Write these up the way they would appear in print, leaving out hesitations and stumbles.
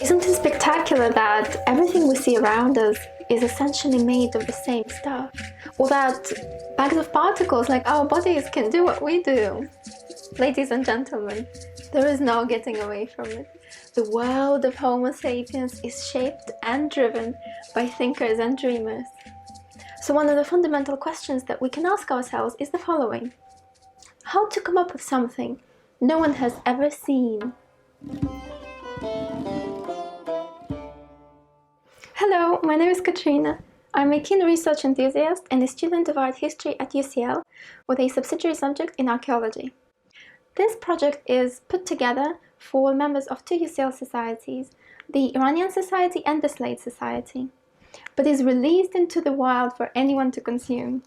Isn't it spectacular that everything we see around us is essentially made of the same stuff? Or that bags of particles like our bodies can do what we do? Ladies and gentlemen, there is no getting away from it. The world of Homo Sapiens is shaped and driven by thinkers and dreamers. So one of the fundamental questions that we can ask ourselves is the following: how to come up with something no one has ever seen? Hello, my name is Katrina. I'm a keen research enthusiast and a student of art history at UCL with a subsidiary subject in archaeology. This project is put together for members of two UCL societies, the Iranian Society and the Slate Society, but is released into the wild for anyone to consume.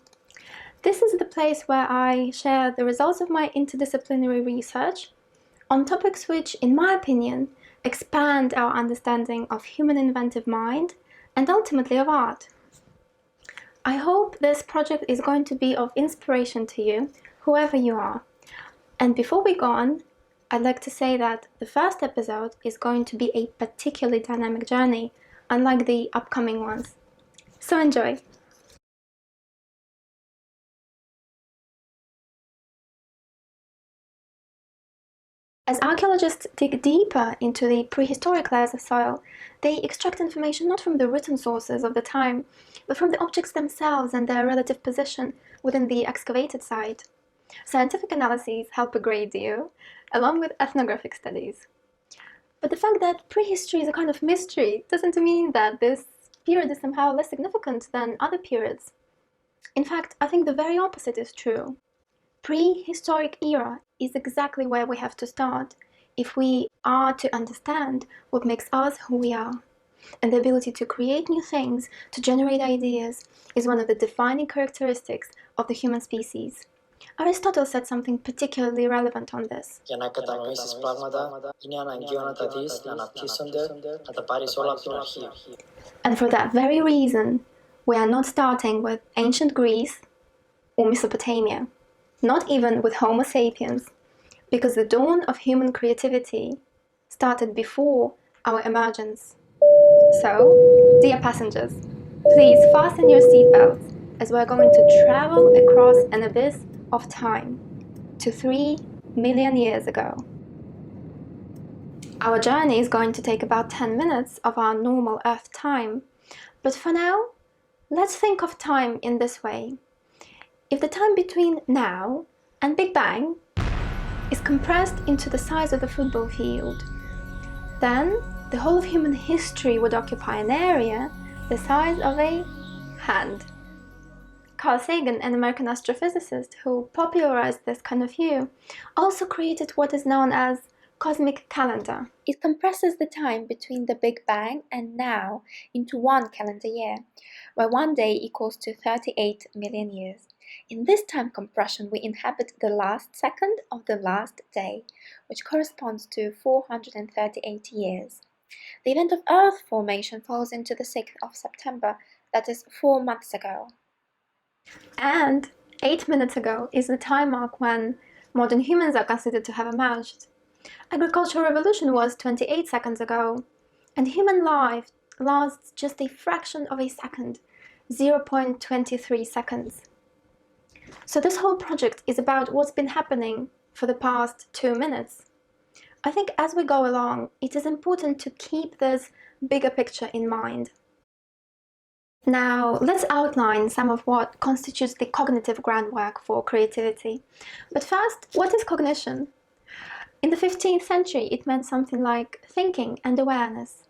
This is the place where I share the results of my interdisciplinary research on topics which, in my opinion, expand our understanding of human inventive mind and ultimately of art. I hope this project is going to be of inspiration to you, whoever you are. And before we go on, I'd like to say that the first episode is going to be a particularly dynamic journey, unlike the upcoming ones. So enjoy! As archaeologists dig deeper into the prehistoric layers of soil, they extract information not from the written sources of the time, but from the objects themselves and their relative position within the excavated site. Scientific analyses help a great deal, along with ethnographic studies. But the fact that prehistory is a kind of mystery doesn't mean that this period is somehow less significant than other periods. In fact, I think the very opposite is true. Prehistoric era is exactly where we have to start if we are to understand what makes us who we are. And the ability to create new things, to generate ideas, is one of the defining characteristics of the human species. Aristotle said something particularly relevant on this. And for that very reason, we are not starting with ancient Greece or Mesopotamia. Not even with Homo sapiens, because the dawn of human creativity started before our emergence. So, dear passengers, please fasten your seatbelts as we're going to travel across an abyss of time to 3 million years ago. Our journey is going to take about 10 minutes of our normal Earth time, but for now, let's think of time in this way. If the time between now and Big Bang is compressed into the size of the football field, then the whole of human history would occupy an area the size of a hand. Carl Sagan, an American astrophysicist who popularized this kind of view, also created what is known as cosmic calendar. It compresses the time between the Big Bang and now into one calendar year, where one day equals to 38 million years. In this time compression, we inhabit the last second of the last day, which corresponds to 438 years. The event of Earth formation falls into the 6th of September, that is 4 months ago. And 8 minutes ago is the time mark when modern humans are considered to have emerged. Agricultural revolution was 28 seconds ago, and human life lasts just a fraction of a second, 0.23 seconds. So this whole project is about what's been happening for the past 2 minutes. I think as we go along, it is important to keep this bigger picture in mind. Now, let's outline some of what constitutes the cognitive groundwork for creativity. But first, what is cognition? In the 15th century, it meant something like thinking and awareness.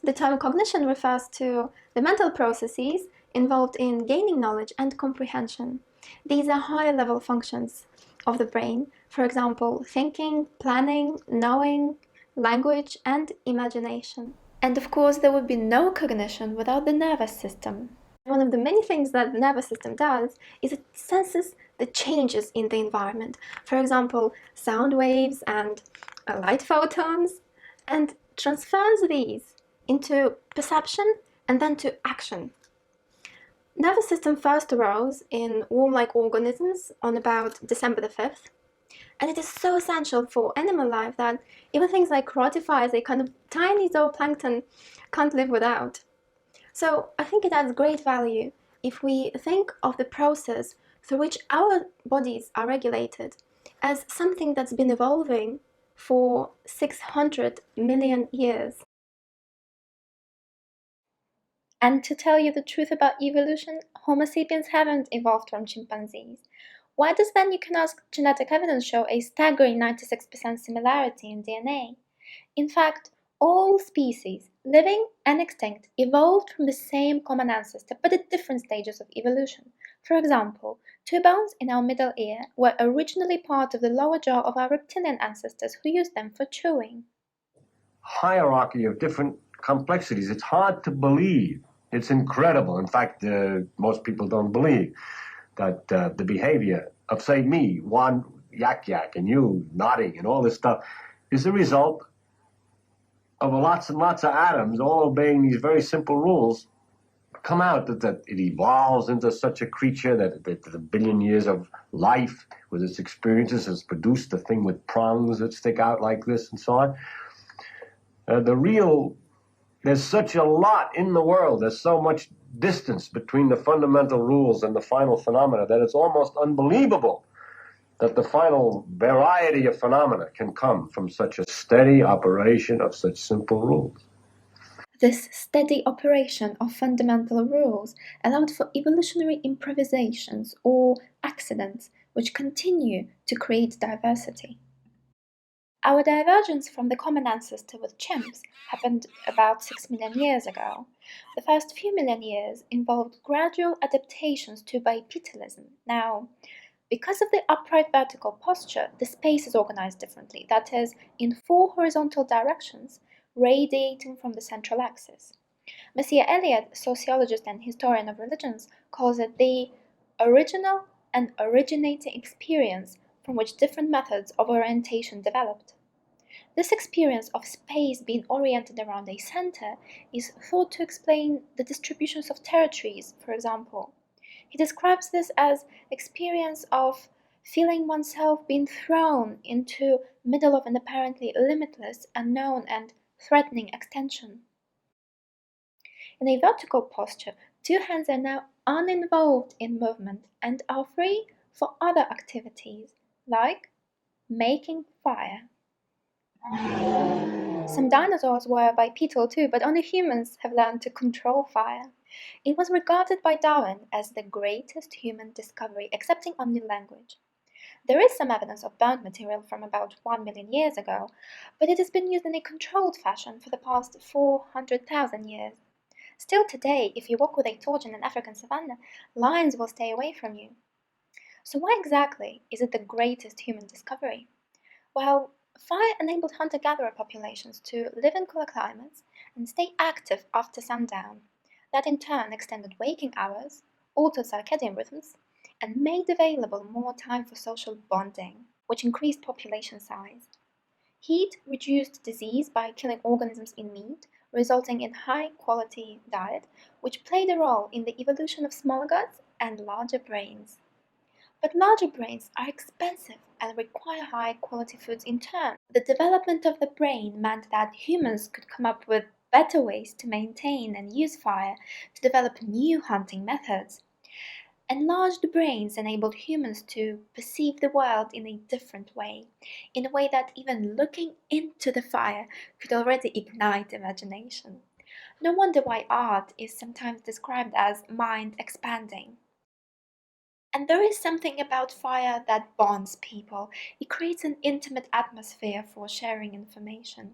The term cognition refers to the mental processes involved in gaining knowledge and comprehension. These are higher level functions of the brain, for example, thinking, planning, knowing, language, and imagination. And of course, there would be no cognition without the nervous system. One of the many things that the nervous system does is it senses the changes in the environment. For example, sound waves and light photons, and transfers these into perception and then to action. Nervous system first arose in worm-like organisms on about December the 5th, and it is so essential for animal life that even things like rotifers, a kind of tiny zooplankton, can't live without. So I think it adds great value if we think of the process through which our bodies are regulated as something that's been evolving for 600 million years. And to tell you the truth about evolution, Homo sapiens haven't evolved from chimpanzees. Why does then, you can ask, genetic evidence show a staggering 96% similarity in DNA? In fact, all species, living and extinct, evolved from the same common ancestor but at different stages of evolution. For example, two bones in our middle ear were originally part of the lower jaw of our reptilian ancestors who used them for chewing. Hierarchy of different complexities. It's hard to believe. It's incredible. In fact, most people don't believe that the behavior of, say, me, one yak yak, and you nodding, and all this stuff is the result of lots and lots of atoms all obeying these very simple rules. Come out that it evolves into such a creature that the billion years of life with its experiences has produced a thing with prongs that stick out like this and so on. There's such a lot in the world, there's so much distance between the fundamental rules and the final phenomena that it's almost unbelievable that the final variety of phenomena can come from such a steady operation of such simple rules. This steady operation of fundamental rules allowed for evolutionary improvisations or accidents which continue to create diversity. Our divergence from the common ancestor with chimps happened about 6 million years ago. The first few million years involved gradual adaptations to bipedalism. Now, because of the upright vertical posture, the space is organized differently, that is, in 4 horizontal directions, radiating from the central axis. Messier Eliot, sociologist and historian of religions, calls it the original and originating experience from which different methods of orientation developed. This experience of space being oriented around a center is thought to explain the distributions of territories, for example. He describes this as experience of feeling oneself being thrown into middle of an apparently limitless, unknown, and threatening extension. In a vertical posture, 2 hands are now uninvolved in movement and are free for other activities, like making fire. Some dinosaurs were bipedal too, but only humans have learned to control fire. It was regarded by Darwin as the greatest human discovery, excepting only language. There is some evidence of burnt material from about 1 million years ago, but it has been used in a controlled fashion for the past 400,000 years. Still today, if you walk with a torch in an African savanna, lions will stay away from you. So why exactly is it the greatest human discovery? Well, fire enabled hunter-gatherer populations to live in cooler climates and stay active after sundown. That in turn extended waking hours, altered circadian rhythms, and made available more time for social bonding, which increased population size. Heat reduced disease by killing organisms in meat, resulting in high-quality diet, which played a role in the evolution of smaller guts and larger brains. But larger brains are expensive and require high-quality foods in turn. The development of the brain meant that humans could come up with better ways to maintain and use fire, to develop new hunting methods. Enlarged brains enabled humans to perceive the world in a different way, in a way that even looking into the fire could already ignite imagination. No wonder why art is sometimes described as mind-expanding. And there is something about fire that bonds people. It creates an intimate atmosphere for sharing information.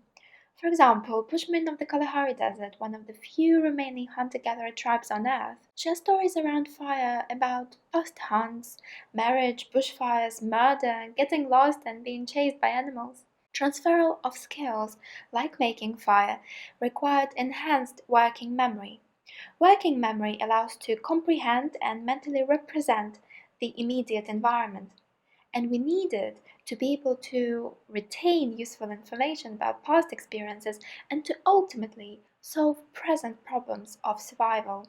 For example, Bushmen of the Kalahari Desert, one of the few remaining hunter-gatherer tribes on Earth, share stories around fire about past hunts, marriage, bushfires, murder, getting lost and being chased by animals. Transferal of skills, like making fire, required enhanced working memory. Working memory allows to comprehend and mentally represent the immediate environment, and we need it to be able to retain useful information about past experiences and to ultimately solve present problems of survival.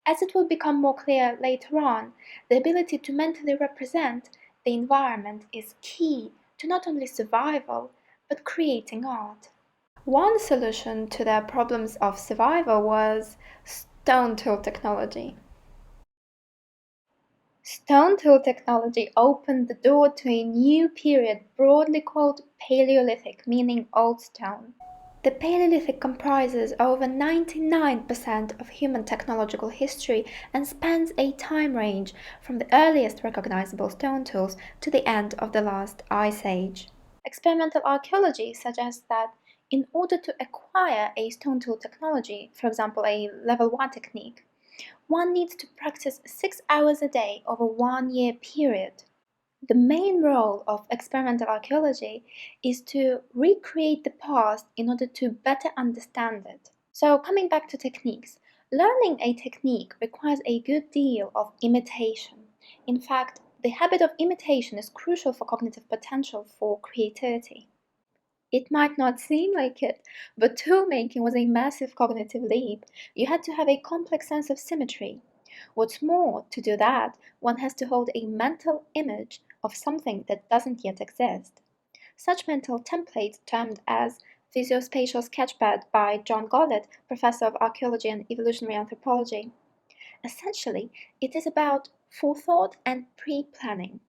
As it will become more clear later on, the ability to mentally represent the environment is key to not only survival but creating art. One solution to their problems of survival was stone tool technology. Stone tool technology opened the door to a new period broadly called Paleolithic, meaning old stone. The Paleolithic comprises over 99% of human technological history and spans a time range from the earliest recognizable stone tools to the end of the last ice age. Experimental archaeology suggests that in order to acquire a stone tool technology, for example a level 1 technique, one needs to practice 6 hours a day over 1 year period. The main role of experimental archaeology is to recreate the past in order to better understand it. So, coming back to techniques, learning a technique requires a good deal of imitation. In fact, the habit of imitation is crucial for cognitive potential for creativity. It might not seem like it, but tool making was a massive cognitive leap. You had to have a complex sense of symmetry. What's more, to do that, one has to hold a mental image of something that doesn't yet exist. Such mental templates, termed as visuospatial sketchpad by John Gollett, professor of archaeology and evolutionary anthropology. Essentially, it is about forethought and pre-planning,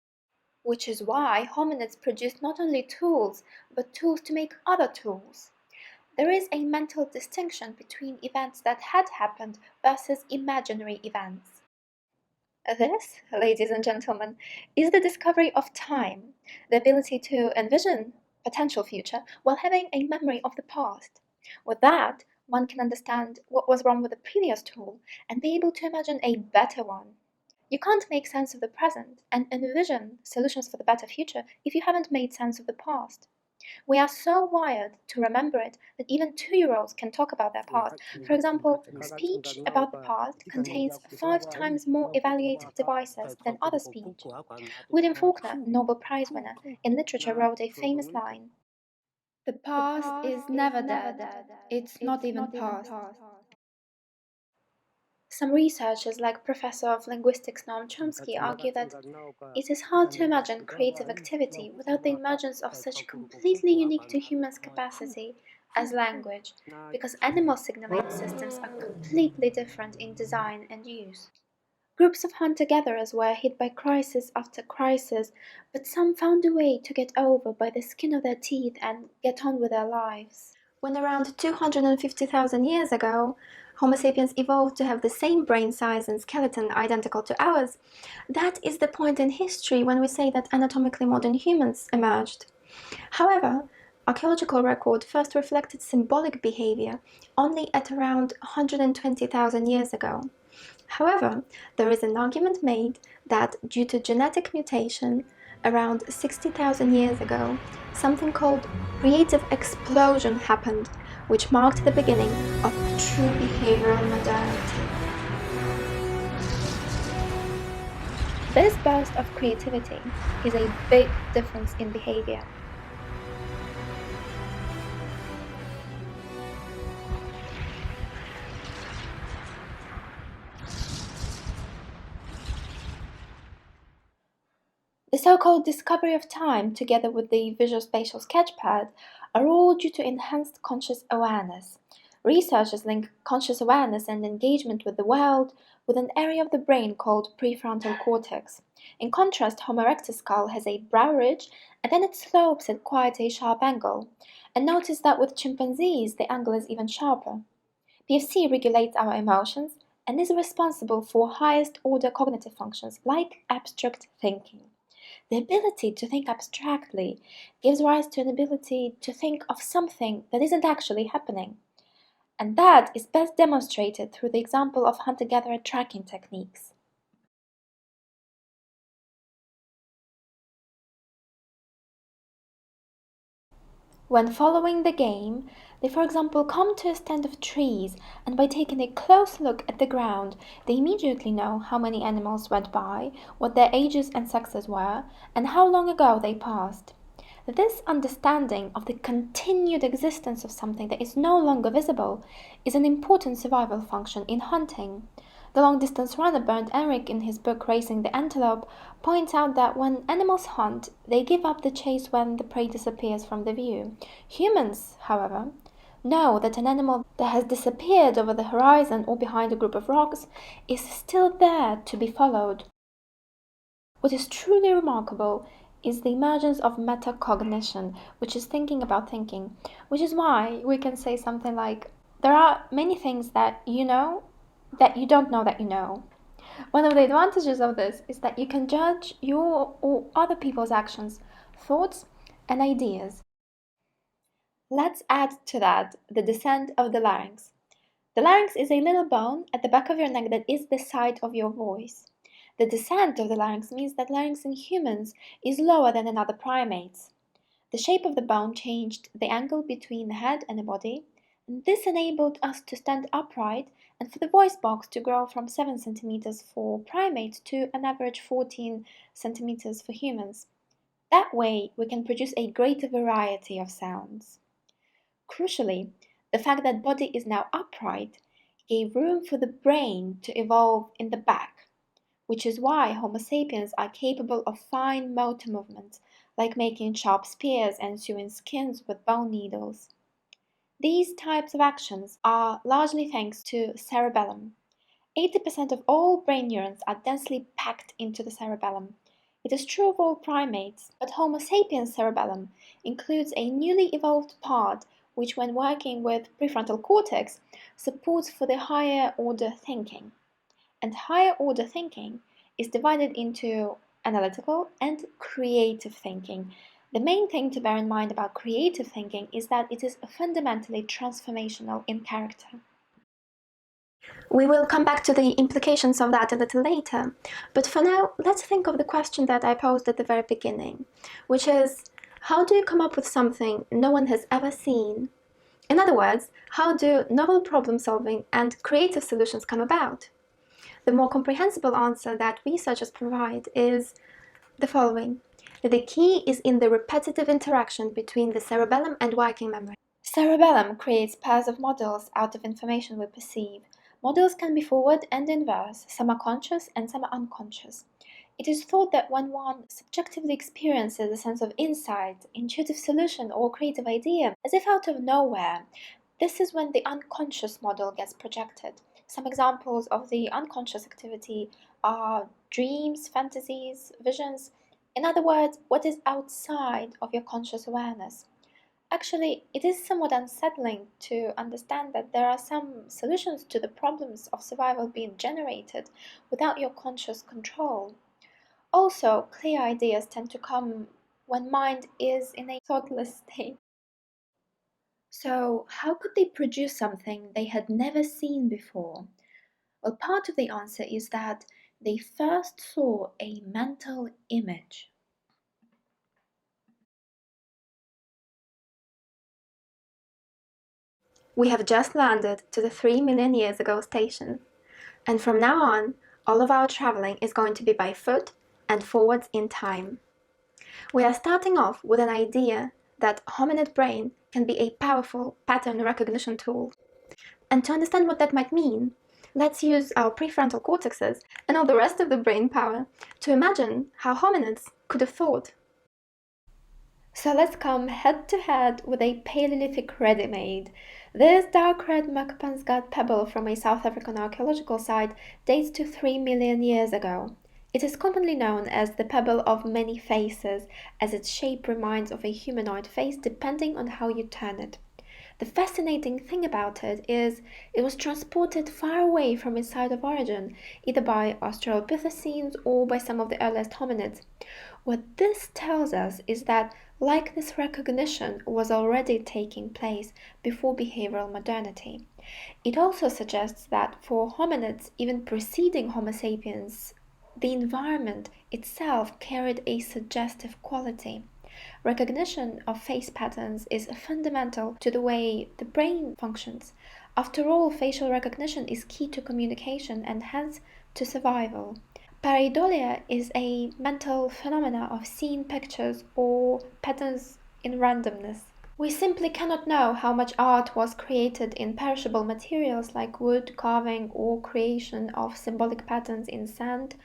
which is why hominids produced not only tools, but tools to make other tools. There is a mental distinction between events that had happened versus imaginary events. This, ladies and gentlemen, is the discovery of time, the ability to envision potential future while having a memory of the past. With that, one can understand what was wrong with the previous tool and be able to imagine a better one. You can't make sense of the present and envision solutions for the better future if you haven't made sense of the past. We are so wired to remember it that even 2-year-olds can talk about their past. For example, speech about the past contains 5 times more evaluative devices than other speech. William Faulkner, Nobel Prize winner in literature, wrote a famous line: "The past is never dead. It's not even past." Some researchers, like Professor of Linguistics Noam Chomsky, argue that it is hard to imagine creative activity without the emergence of such completely unique to humans' capacity as language, because animal signaling systems are completely different in design and use. Groups of hunter-gatherers were hit by crisis after crisis, but some found a way to get over by the skin of their teeth and get on with their lives. When around 250,000 years ago, Homo sapiens evolved to have the same brain size and skeleton identical to ours, that is the point in history when we say that anatomically modern humans emerged. However, archaeological record first reflected symbolic behaviour only at around 120,000 years ago. However, there is an argument made that due to genetic mutation, around 60,000 years ago, something called creative explosion happened, which marked the beginning of true behavioral modernity. This burst of creativity is a big difference in behavior. The so-called discovery of time, together with the visuospatial sketchpad, are all due to enhanced conscious awareness. Researchers link conscious awareness and engagement with the world with an area of the brain called prefrontal cortex. In contrast, Homo erectus skull has a brow ridge and then it slopes at quite a sharp angle. And notice that with chimpanzees, the angle is even sharper. PFC regulates our emotions and is responsible for highest order cognitive functions like abstract thinking. The ability to think abstractly gives rise to an ability to think of something that isn't actually happening. And that is best demonstrated through the example of hunter-gatherer tracking techniques. When following the game, they for example come to a stand of trees, and by taking a close look at the ground, they immediately know how many animals went by, what their ages and sexes were, and how long ago they passed. This understanding of the continued existence of something that is no longer visible is an important survival function in hunting. The long-distance runner Bernd Ehrenreich, in his book Racing the Antelope, points out that when animals hunt, they give up the chase when the prey disappears from the view. Humans, however, know that an animal that has disappeared over the horizon or behind a group of rocks is still there to be followed. What is truly remarkable is the emergence of metacognition, which is thinking about thinking, which is why we can say something like, there are many things that you know that you don't know that you know. One of the advantages of this is that you can judge your or other people's actions, thoughts, and ideas. Let's add to that the descent of the larynx. The larynx is a little bone at the back of your neck that is the site of your voice. The descent of the larynx means that larynx in humans is lower than in other primates. The shape of the bone changed the angle between the head and the body, and this enabled us to stand upright and for the voice box to grow from 7 centimeters for primates to an average 14 centimeters for humans. That way, we can produce a greater variety of sounds. Crucially, the fact that body is now upright gave room for the brain to evolve in the back, which is why Homo sapiens are capable of fine motor movements, like making sharp spears and sewing skins with bone needles. These types of actions are largely thanks to cerebellum. 80% of all brain neurons are densely packed into the cerebellum. It is true of all primates, but Homo sapiens cerebellum includes a newly evolved part which, when working with prefrontal cortex, supports for the higher order thinking. And higher order thinking is divided into analytical and creative thinking. The main thing to bear in mind about creative thinking is that it is fundamentally transformational in character. We will come back to the implications of that a little later, but for now, let's think of the question that I posed at the very beginning, which is, how do you come up with something no one has ever seen? In other words, how do novel problem-solving and creative solutions come about? The more comprehensible answer that researchers provide is the following. The key is in the repetitive interaction between the cerebellum and working memory. Cerebellum creates pairs of models out of information we perceive. Models can be forward and inverse, some are conscious and some are unconscious. It is thought that when one subjectively experiences a sense of insight, intuitive solution, or creative idea, as if out of nowhere, this is when the unconscious model gets projected. Some examples of the unconscious activity are dreams, fantasies, visions. In other words, what is outside of your conscious awareness. Actually, it is somewhat unsettling to understand that there are some solutions to the problems of survival being generated without your conscious control. Also, clear ideas tend to come when mind is in a thoughtless state. So, how could they produce something they had never seen before? Well, part of the answer is that they first saw a mental image. We have just landed to the 3 million years ago station, and from now on, all of our traveling is going to be by foot and forwards in time. We are starting off with an idea that hominid brain can be a powerful pattern recognition tool. And to understand what that might mean, let's use our prefrontal cortexes and all the rest of the brain power to imagine how hominids could have thought. So let's come head to head with a Paleolithic ready-made. This dark red Makapansgat pebble from a South African archaeological site dates to 3 million years ago. It is commonly known as the pebble of many faces, as its shape reminds of a humanoid face depending on how you turn it. The fascinating thing about it is it was transported far away from its site of origin, either by Australopithecines or by some of the earliest hominids. What this tells us is that likeness recognition was already taking place before behavioral modernity. It also suggests that for hominids even preceding Homo sapiens, the environment itself carried a suggestive quality. Recognition of face patterns is fundamental to the way the brain functions. After all, facial recognition is key to communication and hence to survival. Pareidolia is a mental phenomena of seeing pictures or patterns in randomness. We simply cannot know how much art was created in perishable materials like wood, carving, or creation of symbolic patterns in sand,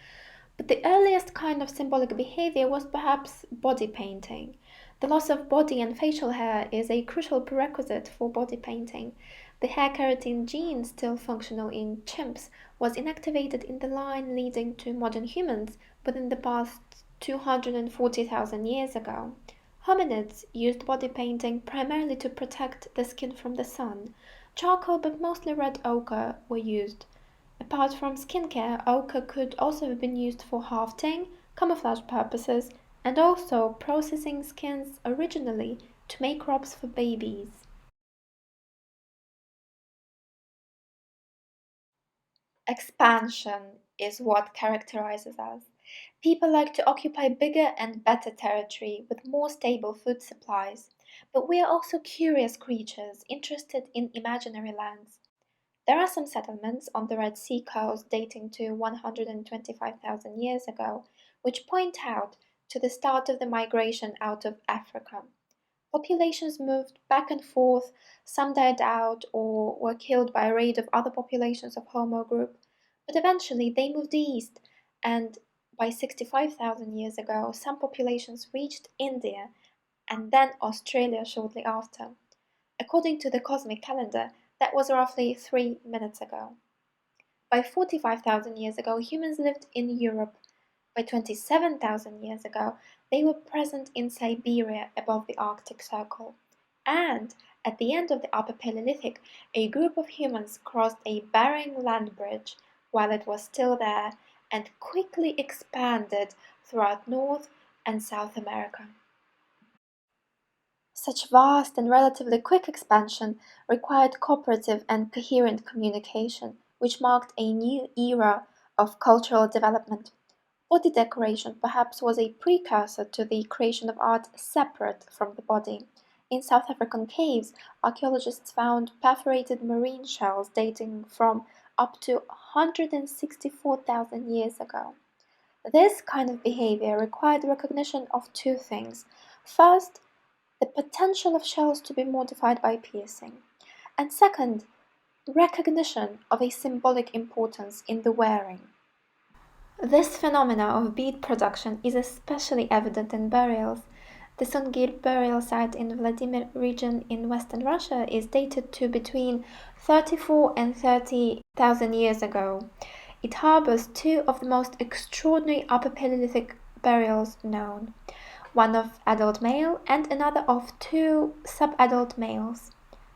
but the earliest kind of symbolic behavior was perhaps body painting. The loss of body and facial hair is a crucial prerequisite for body painting. The hair keratin gene, still functional in chimps, was inactivated in the line leading to modern humans within the past 240,000 years ago. Hominids used body painting primarily to protect the skin from the sun. Charcoal, but mostly red ochre, were used. Apart from skincare, ochre could also have been used for hafting, camouflage purposes, and also processing skins originally to make robes for babies. Expansion is what characterizes us. People like to occupy bigger and better territory with more stable food supplies, but we are also curious creatures interested in imaginary lands. There are some settlements on the Red Sea coast dating to 125,000 years ago, which point out to the start of the migration out of Africa. Populations moved back and forth, some died out or were killed by a raid of other populations of Homo group, but eventually they moved east, and by 65,000 years ago, some populations reached India and then Australia shortly after. According to the cosmic calendar, that was roughly 3 minutes ago. By 45,000 years ago, humans lived in Europe. By 27,000 years ago, they were present in Siberia above the Arctic Circle. And at the end of the Upper Paleolithic, a group of humans crossed a Bering land bridge while it was still there and quickly expanded throughout North and South America. Such vast and relatively quick expansion required cooperative and coherent communication, which marked a new era of cultural development. Body decoration perhaps was a precursor to the creation of art separate from the body. In South African caves, archaeologists found perforated marine shells dating from up to 164,000 years ago. This kind of behavior required recognition of two things. First, the potential of shells to be modified by piercing, and second, recognition of a symbolic importance in the wearing. This phenomena of bead production is especially evident in burials. The Sungir burial site in Vladimir region in western Russia is dated to between 34 and 30,000 years ago. It harbors two of the most extraordinary Upper Paleolithic burials known, one of adult male and another of two subadult males.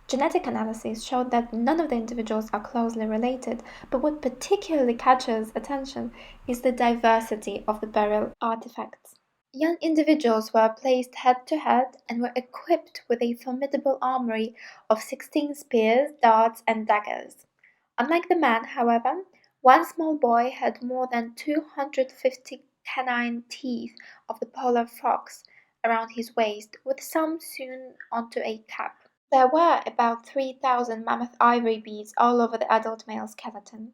Genetic analysis showed that none of the individuals are closely related, but what particularly catches attention is the diversity of the burial artifacts. Young individuals were placed head to head and were equipped with a formidable armory of 16 spears, darts, and daggers. Unlike the man, however, one small boy had more than 250 canine teeth of the polar fox around his waist, with some sewn onto a cap. There were about 3,000 mammoth ivory beads all over the adult male skeleton.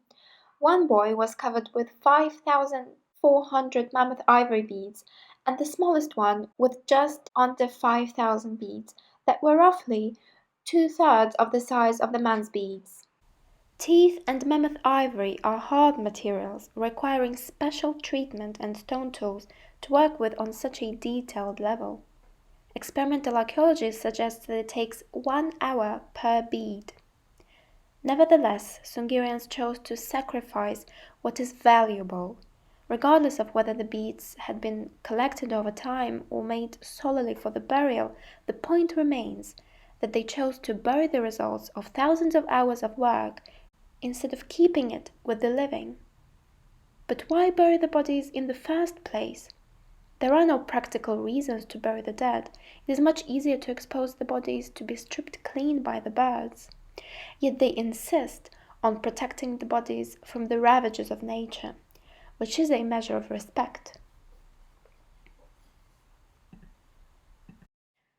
One boy was covered with 5,400 mammoth ivory beads, and the smallest one with just under 5,000 beads that were roughly two-thirds of the size of the man's beads. Teeth and mammoth ivory are hard materials requiring special treatment and stone tools to work with on such a detailed level. Experimental archaeology suggests that it takes 1 hour per bead. Nevertheless, Sungarians chose to sacrifice what is valuable. Regardless of whether the beads had been collected over time or made solely for the burial, the point remains that they chose to bury the results of thousands of hours of work instead of keeping it with the living. But why bury the bodies in the first place? There are no practical reasons to bury the dead. It is much easier to expose the bodies to be stripped clean by the birds. Yet they insist on protecting the bodies from the ravages of nature, which is a measure of respect.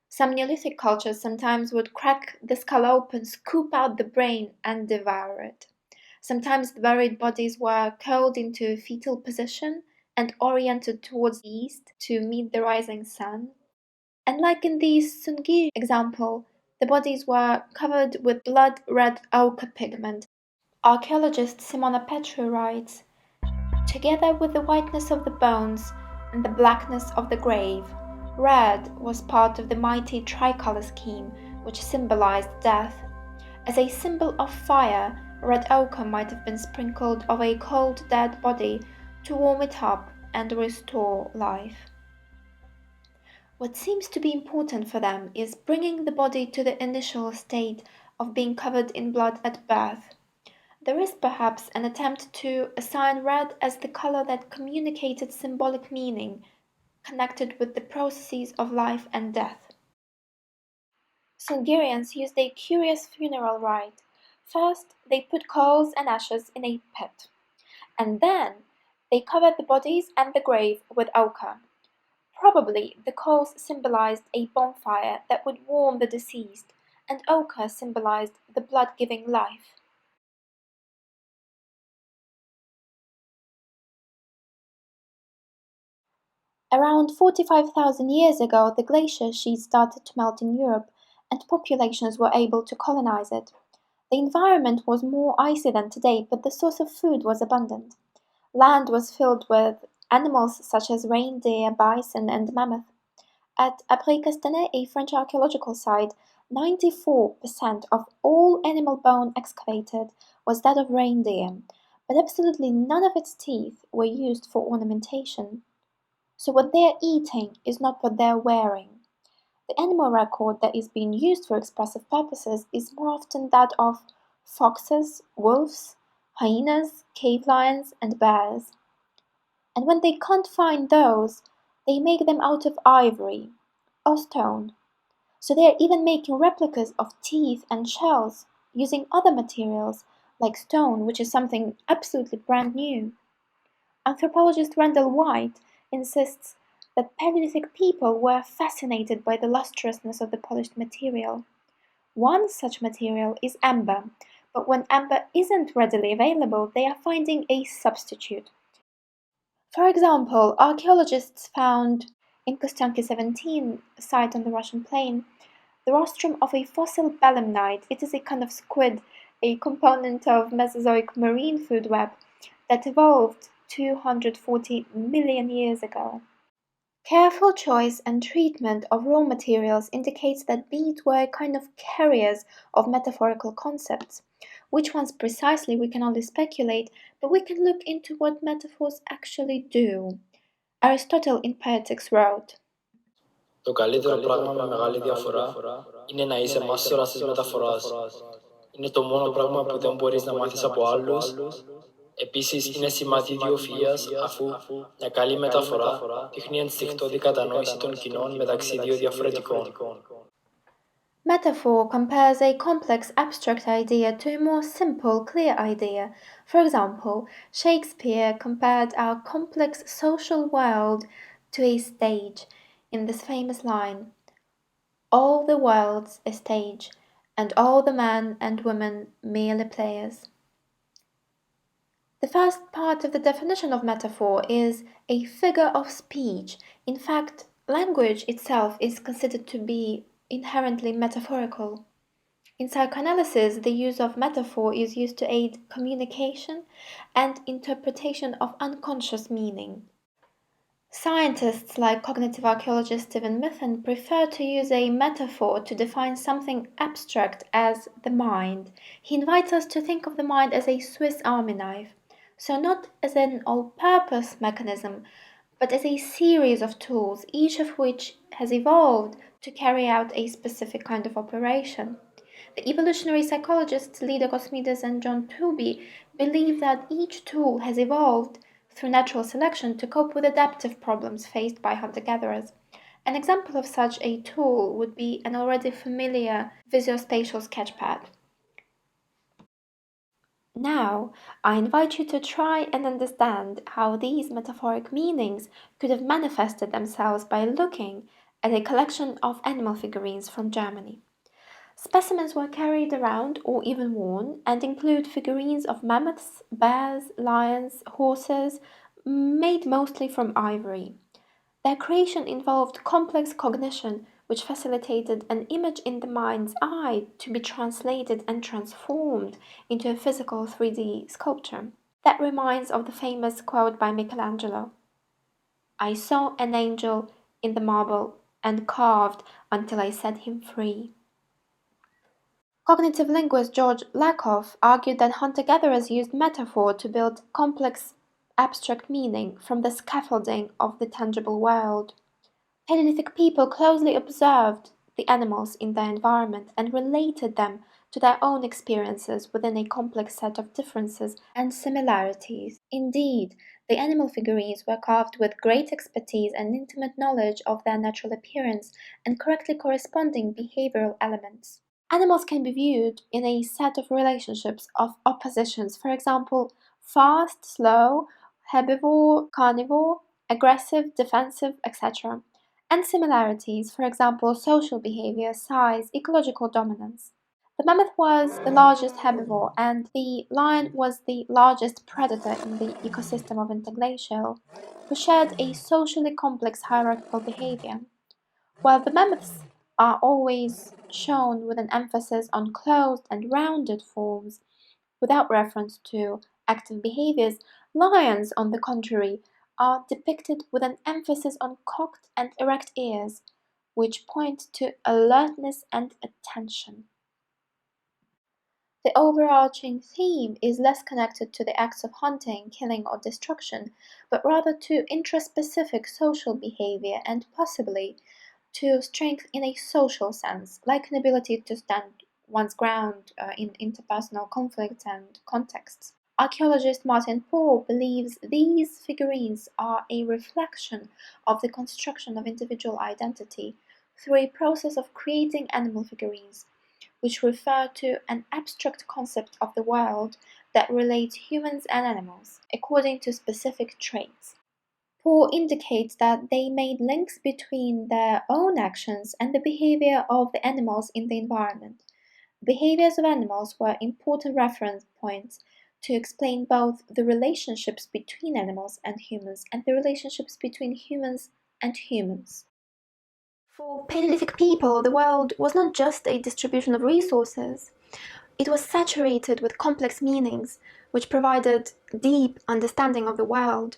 Some Neolithic cultures sometimes would crack the skull open, scoop out the brain, and devour it. Sometimes the buried bodies were curled into a fetal position and oriented towards the east to meet the rising sun. And like in the Sungir example, the bodies were covered with blood-red ochre pigment. Archaeologist Simona Petru writes, together with the whiteness of the bones and the blackness of the grave, red was part of the mighty tricolor scheme which symbolized death. As a symbol of fire, red ochre might have been sprinkled over a cold dead body to warm it up and restore life. What seems to be important for them is bringing the body to the initial state of being covered in blood at birth. There is perhaps an attempt to assign red as the color that communicated symbolic meaning connected with the processes of life and death. Sungarians used a curious funeral rite. First, they put coals and ashes in a pit, and then they covered the bodies and the grave with ochre. Probably the coals symbolized a bonfire that would warm the deceased, and ochre symbolized the blood-giving life. Around 45,000 years ago, the glacier sheet started to melt in Europe, and populations were able to colonize it. The environment was more icy than today, but the source of food was abundant. Land was filled with animals such as reindeer, bison, and mammoth. At Après-Castanet, a French archaeological site, 94% of all animal bone excavated was that of reindeer, but absolutely none of its teeth were used for ornamentation. So what they're eating is not what they're wearing. The animal record that is being used for expressive purposes is more often that of foxes, wolves, hyenas, cave lions, and bears. And when they can't find those, they make them out of ivory or stone. So they are even making replicas of teeth and shells using other materials like stone, which is something absolutely brand new. Anthropologist Randall White insists that Paleolithic people were fascinated by the lustrousness of the polished material. One such material is amber, but when amber isn't readily available, they are finding a substitute. For example, archaeologists found in Kostanki 17, a site on the Russian plain, the rostrum of a fossil belemnite. It is a kind of squid, a component of Mesozoic marine food web that evolved 240 million years ago. Careful choice and treatment of raw materials indicates that beads were a kind of carriers of metaphorical concepts. Which ones precisely we can only speculate, but we can look into what metaphors actually do. Aristotle in Poetics wrote, Το καλύτερο πράγμα με μεγάλη διαφορά είναι να είσαι μάστορας της μεταφοράς. Είναι το μόνο πράγμα που δεν μπορείς να μάθεις από άλλους. Επίσης, είναι σημάδι ιδιοφυΐας, αφού μια καλή μεταφορά δείχνει ενστικτώδη κατανόηση των κοινών μεταξύ δύο διαφορετικών. Metaphor compares a complex abstract idea to a more simple, clear idea. For example, Shakespeare compared our complex social world to a stage in this famous line, all the world's a stage, and all the men and women merely players. The first part of the definition of metaphor is a figure of speech. In fact, language itself is considered to be inherently metaphorical. In psychoanalysis, the use of metaphor is used to aid communication and interpretation of unconscious meaning. Scientists like cognitive archaeologist Stephen Mithen prefer to use a metaphor to define something abstract as the mind. He invites us to think of the mind as a Swiss army knife. So not as an all-purpose mechanism, but as a series of tools, each of which has evolved to carry out a specific kind of operation. The evolutionary psychologists Lida Cosmides and John Tooby believe that each tool has evolved through natural selection to cope with adaptive problems faced by hunter-gatherers. An example of such a tool would be an already familiar visuospatial sketchpad. Now, I invite you to try and understand how these metaphoric meanings could have manifested themselves by looking at a collection of animal figurines from Germany. Specimens were carried around or even worn and include figurines of mammoths, bears, lions, horses, made mostly from ivory. Their creation involved complex cognition, which facilitated an image in the mind's eye to be translated and transformed into a physical 3D sculpture. That reminds of the famous quote by Michelangelo: "I saw an angel in the marble and carved until I set him free." Cognitive linguist George Lakoff argued that hunter-gatherers used metaphor to build complex abstract meaning from the scaffolding of the tangible world. Paleolithic people closely observed the animals in their environment and related them to their own experiences within a complex set of differences and similarities. Indeed, the animal figurines were carved with great expertise and intimate knowledge of their natural appearance and correctly corresponding behavioral elements. Animals can be viewed in a set of relationships of oppositions, for example, fast, slow, herbivore, carnivore, aggressive, defensive, etc., and similarities, for example, social behavior, size, ecological dominance. The mammoth was the largest herbivore, and the lion was the largest predator in the ecosystem of interglacial, who shared a socially complex hierarchical behavior. While the mammoths are always shown with an emphasis on closed and rounded forms, without reference to active behaviors, lions, on the contrary, are depicted with an emphasis on cocked and erect ears, which point to alertness and attention. The overarching theme is less connected to the acts of hunting, killing, or destruction, but rather to intraspecific social behavior and possibly to strength in a social sense, like an ability to stand one's ground in interpersonal conflicts and contexts. Archaeologist Martin Paul believes these figurines are a reflection of the construction of individual identity through a process of creating animal figurines, which refer to an abstract concept of the world that relates humans and animals according to specific traits. Paul indicates that they made links between their own actions and the behavior of the animals in the environment. Behaviors of animals were important reference points to explain both the relationships between animals and the relationships between humans and humans. For Paleolithic people, the world was not just a distribution of resources. It was saturated with complex meanings, which provided deep understanding of the world.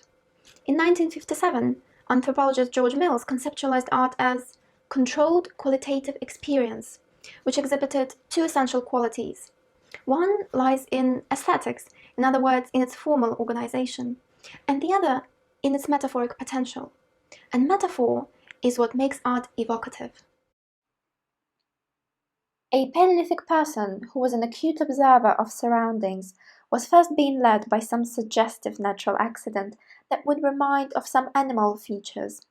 In 1957, anthropologist George Mills conceptualized art as controlled qualitative experience, which exhibited two essential qualities. One lies in aesthetics, in other words, in its formal organization, and the other in its metaphoric potential. And metaphor is what makes art evocative. A Paleolithic person who was an acute observer of surroundings was first being led by some suggestive natural accident that would remind of some animal features.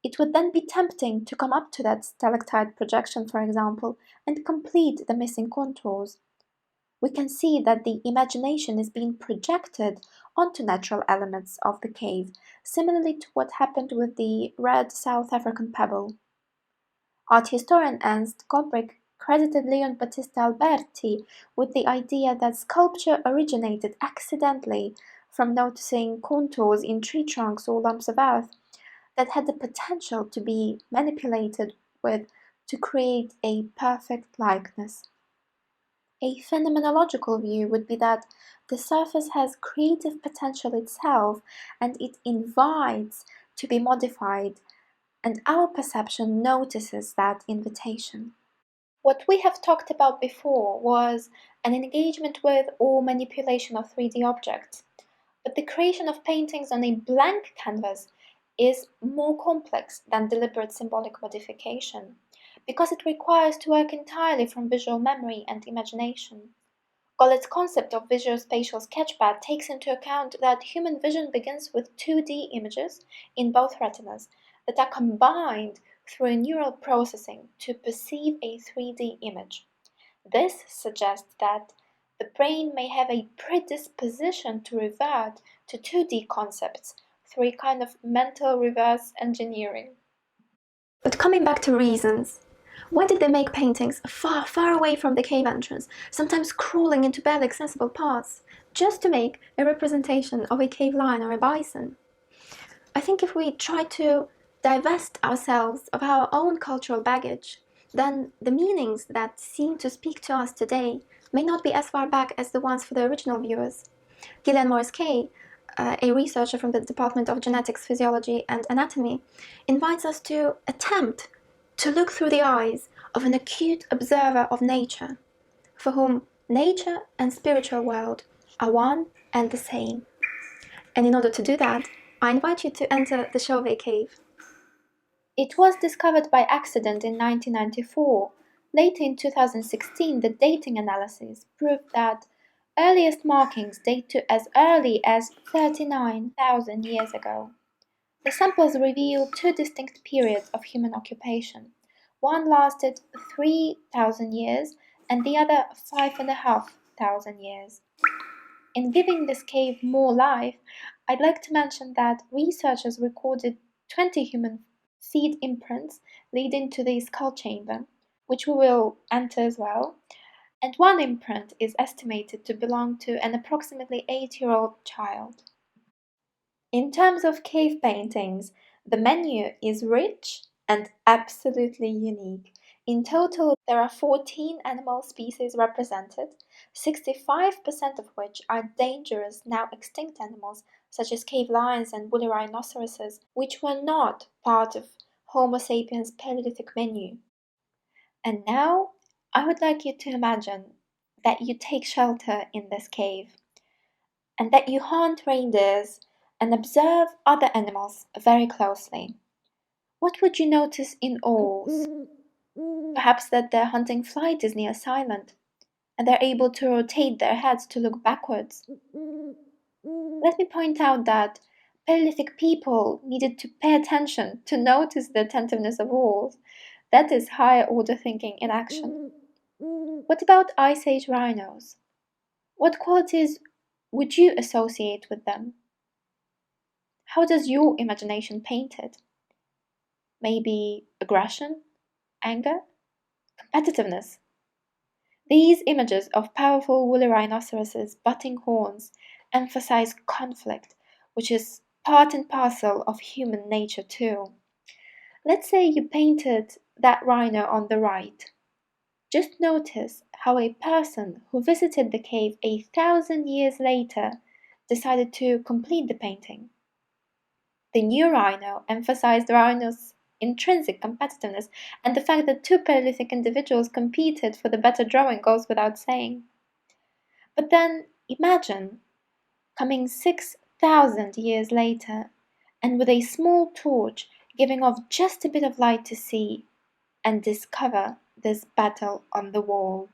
It would then be tempting to come up to that stalactite projection, for example, and complete the missing contours. We can see that the imagination is being projected onto natural elements of the cave, similarly to what happened with the red South African pebble. Art historian Ernst Gobrick credited Leon Battista Alberti with the idea that sculpture originated accidentally from noticing contours in tree trunks or lumps of earth that had the potential to be manipulated with to create a perfect likeness. A phenomenological view would be that the surface has creative potential itself and it invites to be modified, and our perception notices that invitation. What we have talked about before was an engagement with or manipulation of 3D objects. But the creation of paintings on a blank canvas is more complex than deliberate symbolic modification, because it requires to work entirely from visual memory and imagination. Gollett's concept of visuospatial sketchpad takes into account that human vision begins with 2D images in both retinas that are combined through neural processing to perceive a 3D image. This suggests that the brain may have a predisposition to revert to 2D concepts through a kind of mental reverse engineering. But coming back to reasons, why did they make paintings far, far away from the cave entrance, sometimes crawling into barely accessible paths, just to make a representation of a cave lion or a bison? I think if we try to divest ourselves of our own cultural baggage, then the meanings that seem to speak to us today may not be as far back as the ones for the original viewers. Gillian Morris Kay, a researcher from the Department of Genetics, Physiology and Anatomy, invites us to attempt to look through the eyes of an acute observer of nature, for whom nature and spiritual world are one and the same. And in order to do that, I invite you to enter the Chauvet Cave. It was discovered by accident in 1994. Later in 2016, the dating analysis proved that earliest markings date to as early as 39,000 years ago. The samples reveal two distinct periods of human occupation. One lasted 3,000 years and the other 5,500 years. In giving this cave more life, I'd like to mention that researchers recorded 20 human feet imprints leading to the skull chamber, which we will enter as well, and one imprint is estimated to belong to an approximately 8-year-old child. In terms of cave paintings, the menu is rich and absolutely unique. In total, there are 14 animal species represented, 65% of which are dangerous, now extinct animals, such as cave lions and woolly rhinoceroses, which were not part of Homo Sapiens' Paleolithic menu. And now, I would like you to imagine that you take shelter in this cave, and that you hunt reindeers and observe other animals very closely. What would you notice in owls? Perhaps that their hunting flight is near silent, and they're able to rotate their heads to look backwards. Let me point out that Paleolithic people needed to pay attention to notice the attentiveness of owls. That is higher order thinking in action. What about Ice Age rhinos? What qualities would you associate with them? How does your imagination paint it? Maybe aggression, anger, competitiveness. These images of powerful woolly rhinoceroses butting horns emphasize conflict, which is part and parcel of human nature too. Let's say you painted that rhino on the right. Just notice how a person who visited the cave 1,000 years later decided to complete the painting. The new rhino emphasized the rhino's intrinsic competitiveness, and the fact that two Paleolithic individuals competed for the better drawing goes without saying. But then imagine coming 6,000 years later, and with a small torch giving off just a bit of light to see, and discover this battle on the wall.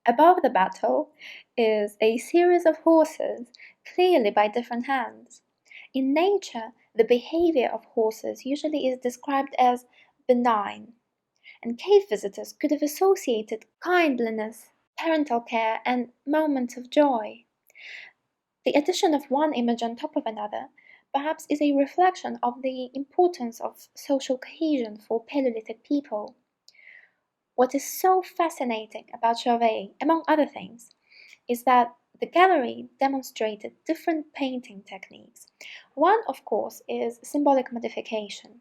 Above the battle is a series of horses, clearly by different hands. In nature, the behaviour of horses usually is described as benign, and cave visitors could have associated kindliness, parental care, and moments of joy. The addition of one image on top of another perhaps is a reflection of the importance of social cohesion for Paleolithic people. What is so fascinating about Chauvet, among other things, is that the gallery demonstrated different painting techniques. One, of course, is symbolic modification.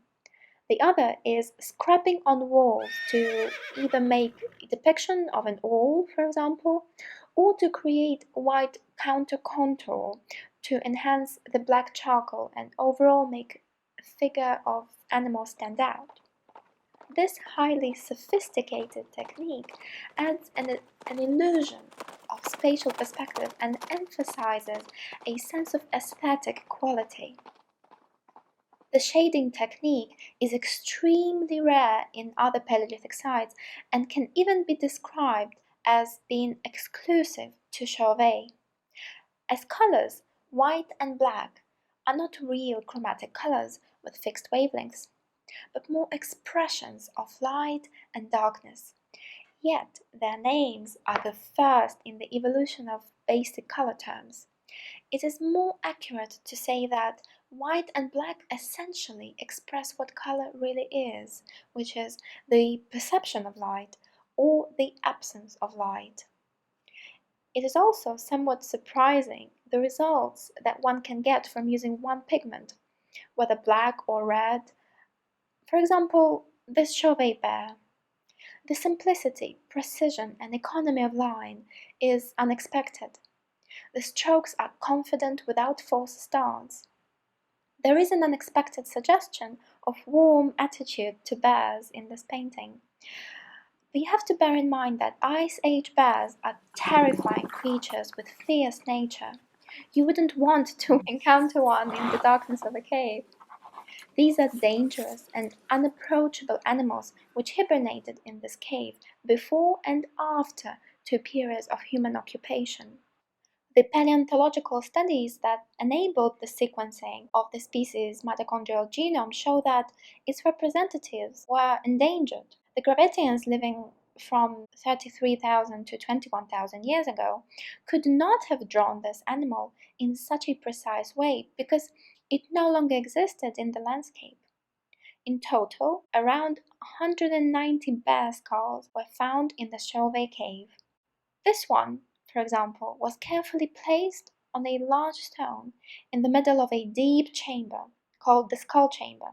The other is scrapping on walls to either make a depiction of an owl, for example, or to create white counter contour to enhance the black charcoal and overall make a figure of animal stand out. This highly sophisticated technique adds an illusion of of spatial perspective and emphasizes a sense of aesthetic quality. The shading technique is extremely rare in other Paleolithic sites and can even be described as being exclusive to Chauvet. As colors, white and black are not real chromatic colors with fixed wavelengths, but more expressions of light and darkness. Yet their names are the first in the evolution of basic color terms. It is more accurate to say that white and black essentially express what color really is, which is the perception of light or the absence of light. It is also somewhat surprising the results that one can get from using one pigment, whether black or red. For example, this Chauvet bear. The simplicity, precision, and economy of line is unexpected. The strokes are confident without false starts. There is an unexpected suggestion of warm attitude to bears in this painting. We have to bear in mind that Ice Age bears are terrifying creatures with fierce nature. You wouldn't want to encounter one in the darkness of a cave. These are dangerous and unapproachable animals which hibernated in this cave before and after 2 periods of human occupation. The paleontological studies that enabled the sequencing of the species' mitochondrial genome show that its representatives were endangered. The Gravettians living from 33,000 to 21,000 years ago could not have drawn this animal in such a precise way because it no longer existed in the landscape. In total, around 190 bear skulls were found in the Chauvet cave. This one, for example, was carefully placed on a large stone in the middle of a deep chamber called the skull chamber,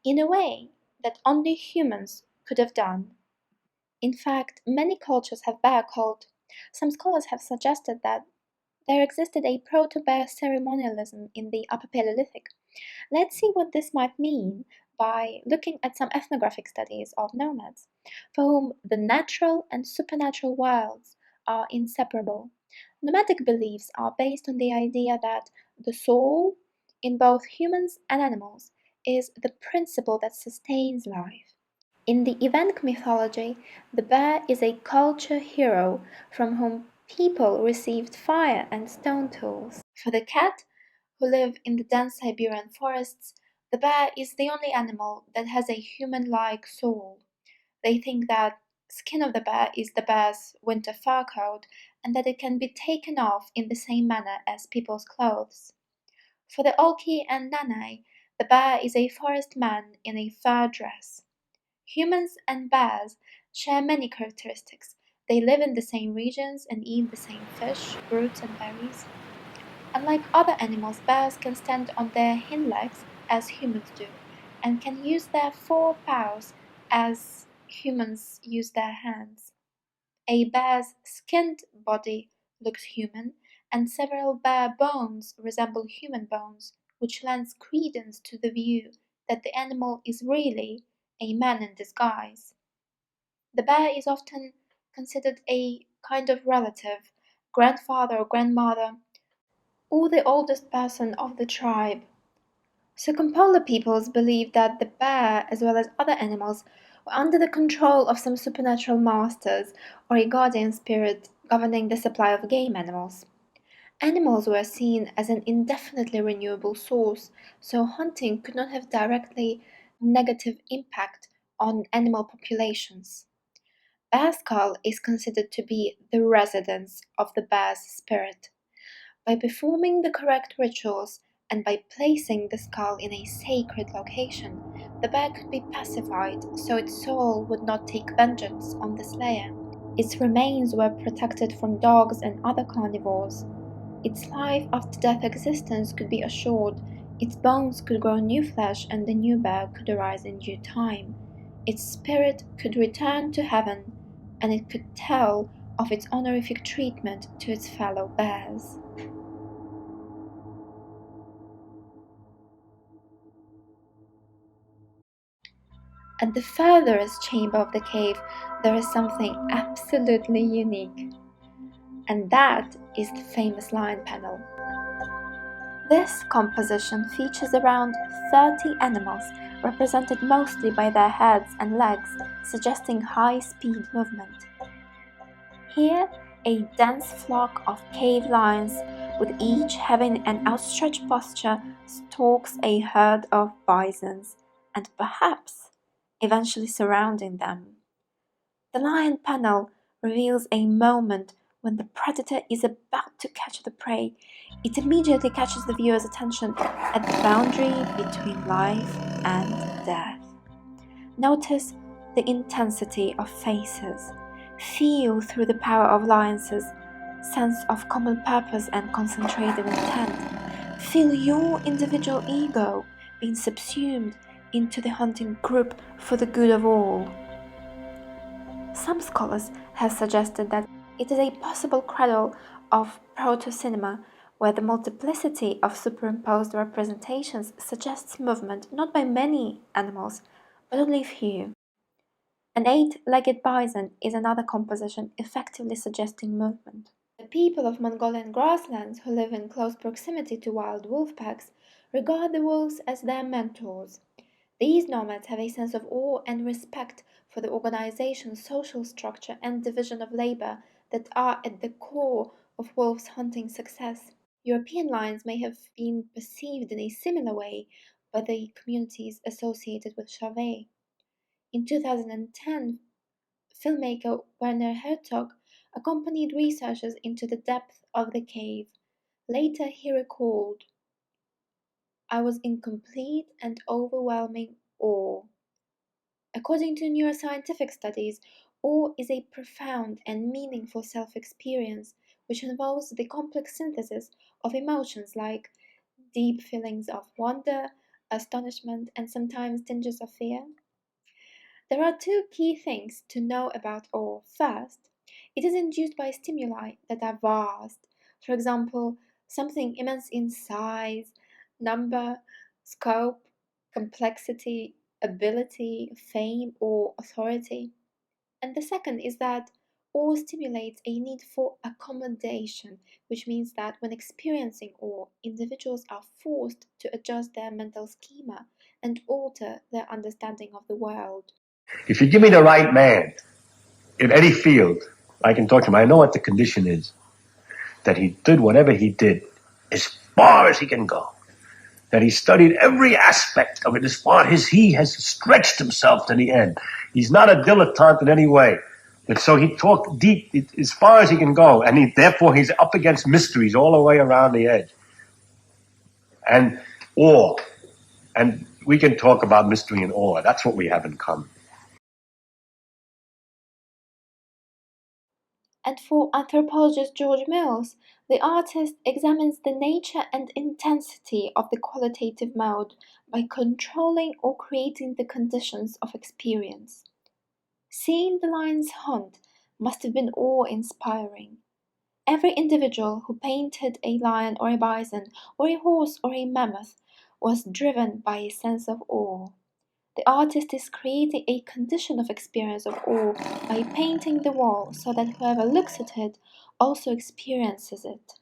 in a way that only humans could have done. In fact, many cultures have bear cult. Some scholars have suggested that there existed a proto-bear ceremonialism in the Upper Paleolithic. Let's see what this might mean by looking at some ethnographic studies of nomads, for whom the natural and supernatural worlds are inseparable. Nomadic beliefs are based on the idea that the soul, in both humans and animals, is the principle that sustains life. In the Evenk mythology, the bear is a culture hero from whom people received fire and stone tools. For the cat, who live in the dense Siberian forests, the bear is the only animal that has a human-like soul. They think that skin of the bear is the bear's winter fur coat and that it can be taken off in the same manner as people's clothes. For the Olki and Nanai, the bear is a forest man in a fur dress. Humans and bears share many characteristics. They live in the same regions and eat the same fish, fruits, and berries. Unlike other animals, bears can stand on their hind legs as humans do, and can use their forepaws as humans use their hands. A bear's skinned body looks human, and several bear bones resemble human bones, which lends credence to the view that the animal is really a man in disguise. The bear is often considered a kind of relative, grandfather or grandmother, or the oldest person of the tribe. Circumpolar peoples believe that the bear, as well as other animals, were under the control of some supernatural masters or a guardian spirit governing the supply of game animals. Animals were seen as an indefinitely renewable source, so hunting could not have directly negative impact on animal populations. Bear skull is considered to be the residence of the bear's spirit. By performing the correct rituals and by placing the skull in a sacred location, the bear could be pacified so its soul would not take vengeance on the slayer. Its remains were protected from dogs and other carnivores. Its life after death existence could be assured. Its bones could grow new flesh and the new bear could arise in due time. Its spirit could return to heaven and it could tell of its honorific treatment to its fellow bears. At the furthest chamber of the cave, there is something absolutely unique. and that is the famous lion panel. This composition features around 30 animals, represented mostly by their heads and legs, suggesting high-speed movement. Here, a dense flock of cave lions, with each having an outstretched posture, stalks a herd of bisons, and perhaps eventually surrounding them. The lion panel reveals a moment when the predator is about to catch the prey. It immediately catches the viewer's attention at the boundary between life and death. Notice the intensity of faces. Feel through the power of lion's sense of common purpose and concentrated intent. Feel your individual ego being subsumed into the hunting group for the good of all. Some scholars have suggested that it is a possible cradle of proto-cinema, where the multiplicity of superimposed representations suggests movement not by many animals, but only a few. An 8-legged bison is another composition effectively suggesting movement. The people of Mongolian grasslands who live in close proximity to wild wolf packs regard the wolves as their mentors. These nomads have a sense of awe and respect for the organization, social structure, and division of labor that are at the core of wolves' hunting success. European lions may have been perceived in a similar way by the communities associated with Charvet. In 2010, filmmaker Werner Herzog accompanied researchers into the depth of the cave. Later, he recalled, "I was in complete and overwhelming awe." According to neuroscientific studies, awe is a profound and meaningful self-experience which involves the complex synthesis of emotions like deep feelings of wonder, astonishment, and sometimes tinges of fear. There are two key things to know about awe. First, it is induced by stimuli that are vast, for example, something immense in size, number, scope, complexity, ability, fame, or authority. And the second is that awe stimulates a need for accommodation, which means that when experiencing awe, individuals are forced to adjust their mental schema and alter their understanding of the world. If you give me the right man in any field, I can talk to him. I know what the condition is. That he did whatever he did as far as he can go. That he studied every aspect of it as far as he has stretched himself to the end. He's not a dilettante in any way. And so he talked deep as far as he can go. And therefore he's up against mysteries all the way around the edge. And awe. And we can talk about mystery and awe. That's what we have in common. And for anthropologist George Mills, the artist examines the nature and intensity of the qualitative mode by controlling or creating the conditions of experience. Seeing the lions hunt must have been awe-inspiring. Every individual who painted a lion or a bison or a horse or a mammoth was driven by a sense of awe. The artist is creating a condition of experience of awe by painting the wall so that whoever looks at it also experiences it.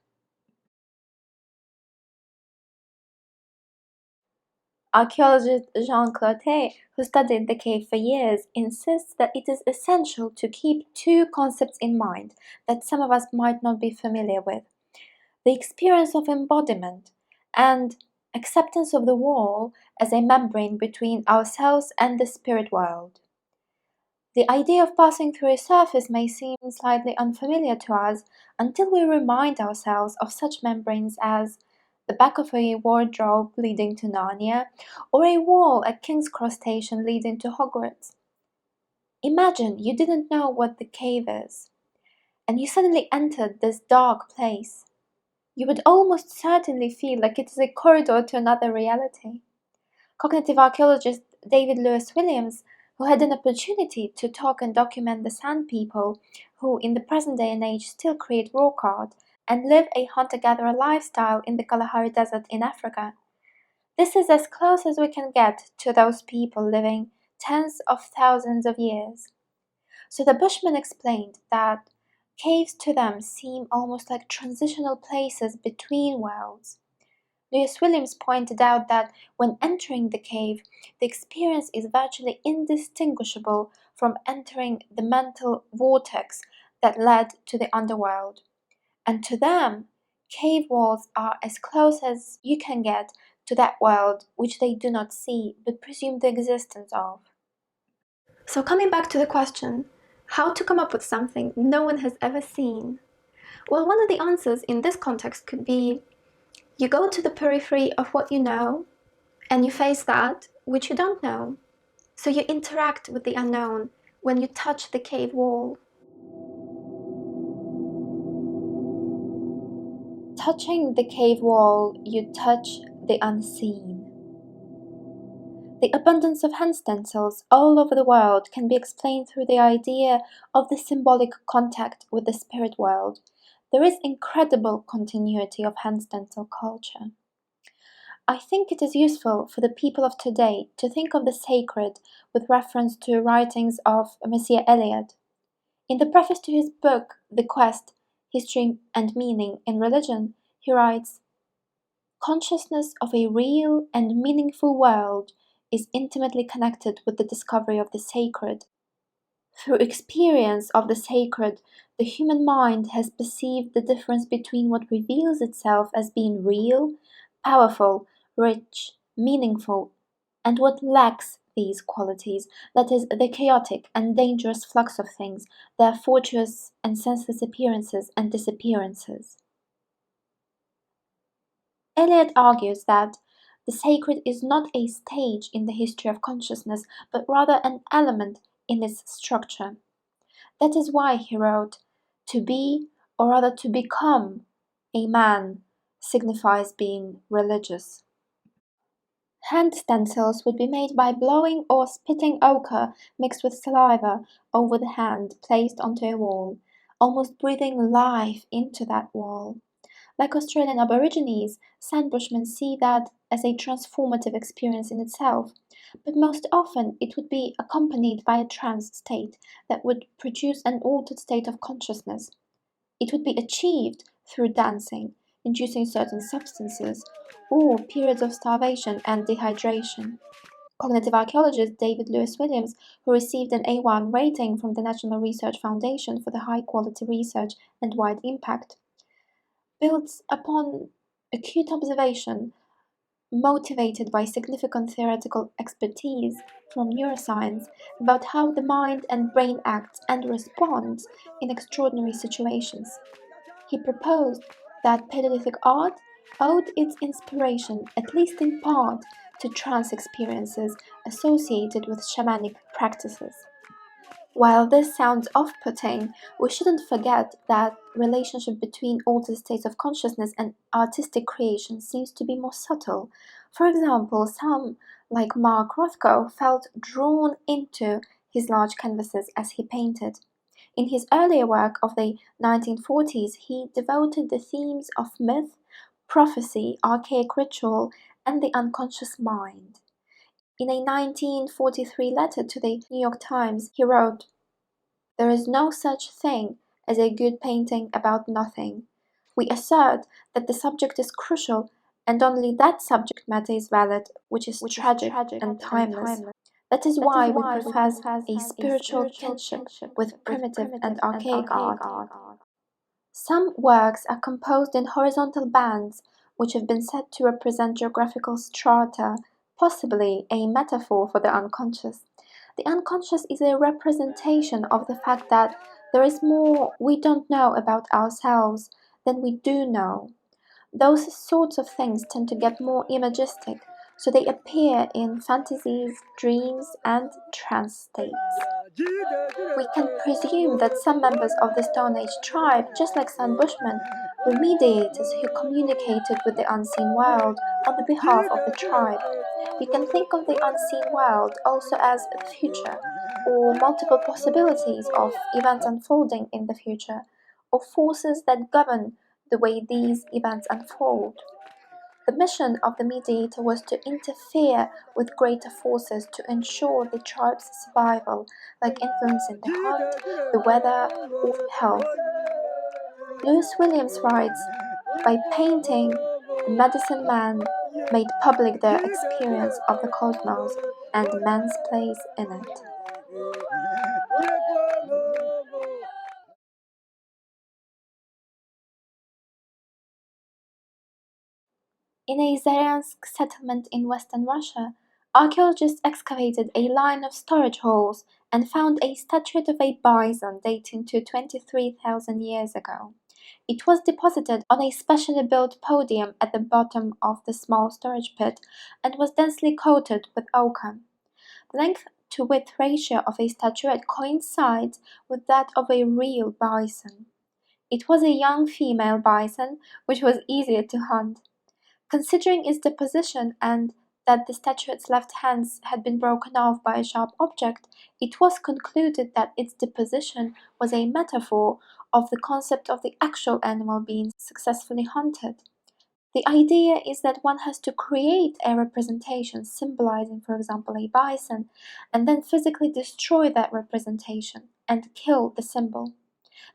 Archaeologist Jean Clotet, who studied the cave for years, insists that it is essential to keep two concepts in mind that some of us might not be familiar with: the experience of embodiment and acceptance of the wall as a membrane between ourselves and the spirit world. The idea of passing through a surface may seem slightly unfamiliar to us until we remind ourselves of such membranes as the back of a wardrobe leading to Narnia, or a wall at King's Cross Station leading to Hogwarts. Imagine you didn't know what the cave is, and you suddenly entered this dark place. You would almost certainly feel like it is a corridor to another reality. Cognitive archaeologist David Lewis Williams, who had an opportunity to talk and document the Sand People, who in the present day and age still create rock art and live a hunter-gatherer lifestyle in the Kalahari Desert in Africa. This is as close as we can get to those people living tens of thousands of years. So the Bushman explained that Caves to them seem almost like transitional places between worlds. Lewis Williams pointed out that when entering the cave, the experience is virtually indistinguishable from entering the mental vortex that led to the underworld. And to them, cave walls are as close as you can get to that world which they do not see but presume the existence of. So, coming back to the question, how to come up with something no one has ever seen? Well, one of the answers in this context could be you go to the periphery of what you know and you face that which you don't know. So you interact with the unknown when you touch the cave wall. Touching the cave wall, you touch the unseen. The abundance of hand stencils all over the world can be explained through the idea of the symbolic contact with the spirit world. There is incredible continuity of hand stencil culture. I think it is useful for the people of today to think of the sacred with reference to writings of Messiah Eliot. In the preface to his book, The Quest, History and Meaning in Religion, he writes, "Consciousness of a real and meaningful world is intimately connected with the discovery of the sacred. Through experience of the sacred, the human mind has perceived the difference between what reveals itself as being real, powerful, rich, meaningful, and what lacks these qualities, that is, the chaotic and dangerous flux of things, their fortuitous and senseless appearances and disappearances." Eliot argues that the sacred is not a stage in the history of consciousness, but rather an element in its structure. That is why he wrote, "To be, or rather to become, a man signifies being religious." Hand stencils would be made by blowing or spitting ochre mixed with saliva over the hand placed onto a wall, almost breathing life into that wall. Like Australian Aborigines, sandbushmen see that as a transformative experience in itself, but most often it would be accompanied by a trance state that would produce an altered state of consciousness. It would be achieved through dancing, inducing certain substances, or periods of starvation and dehydration. Cognitive archaeologist David Lewis Williams, who received an A1 rating from the National Research Foundation for the high quality research and wide impact, builds upon acute observation motivated by significant theoretical expertise from neuroscience about how the mind and brain acts and responds in extraordinary situations. He proposed that Paleolithic art owed its inspiration, at least in part, to trance experiences associated with shamanic practices. While this sounds off-putting, we shouldn't forget that relationship between altered states of consciousness and artistic creation seems to be more subtle. For example, some, like Mark Rothko, felt drawn into his large canvases as he painted. In his earlier work of the 1940s, he devoted the themes of myth, prophecy, archaic ritual, and the unconscious mind. In a 1943 letter to the New York Times, he wrote, "There is no such thing as a good painting about nothing. We assert that the subject is crucial, and only that subject matter is valid, which is tragic and timeless. That is why we profess a spiritual kinship with primitive and archaic art. Some works are composed in horizontal bands, which have been said to represent geographical strata, possibly a metaphor for the unconscious. The unconscious is a representation of the fact that there is more we don't know about ourselves than we do know. Those sorts of things tend to get more imagistic, so they appear in fantasies, dreams, and trance states. We can presume that some members of the Stone Age tribe, just like some Bushmen, were mediators who communicated with the unseen world on the behalf of the tribe. We can think of the unseen world also as the future, or multiple possibilities of events unfolding in the future, or forces that govern the way these events unfold. The mission of the mediator was to interfere with greater forces to ensure the tribe's survival, like influencing the hunt, the weather, or health. Lewis Williams writes, "By painting, the medicine man made public their experience of the cosmos and man's place in it." In a Zayansk settlement in western Russia, archaeologists excavated a line of storage holes and found a statuette of a bison dating to 23,000 years ago. It was deposited on a specially built podium at the bottom of the small storage pit and was densely coated with ochre. The length to width ratio of a statuette coincides with that of a real bison. It was a young female bison, which was easier to hunt. Considering its deposition and that the statuette's left hands had been broken off by a sharp object, it was concluded that its deposition was a metaphor of the concept of the actual animal being successfully hunted. The idea is that one has to create a representation symbolizing, for example, a bison, and then physically destroy that representation and kill the symbol.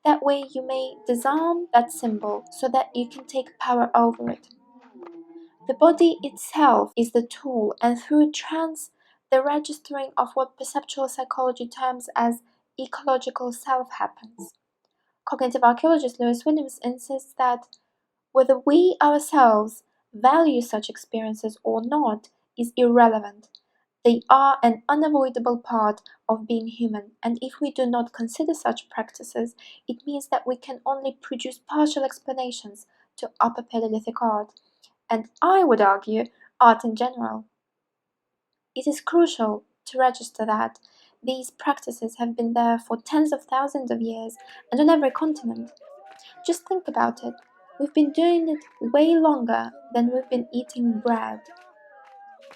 That way you may disarm that symbol so that you can take power over it. The body itself is the tool, and through trance, the registering of what perceptual psychology terms as ecological self happens. Cognitive archaeologist Lewis Williams insists that whether we ourselves value such experiences or not is irrelevant. They are an unavoidable part of being human, and if we do not consider such practices, it means that we can only produce partial explanations to Upper Paleolithic art, and I would argue art in general. It is crucial to register that these practices have been there for tens of thousands of years and on every continent. Just think about it. We've been doing it way longer than we've been eating bread.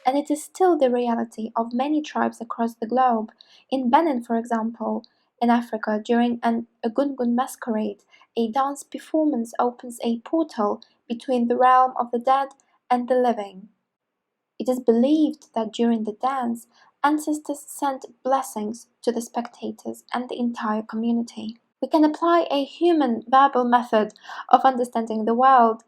And it is still the reality of many tribes across the globe. In Benin, for example, in Africa, during an Egungun masquerade, a dance performance opens a portal between the realm of the dead and the living. It is believed that during the dance, ancestors sent blessings to the spectators and the entire community. We can apply a human verbal method of understanding the world,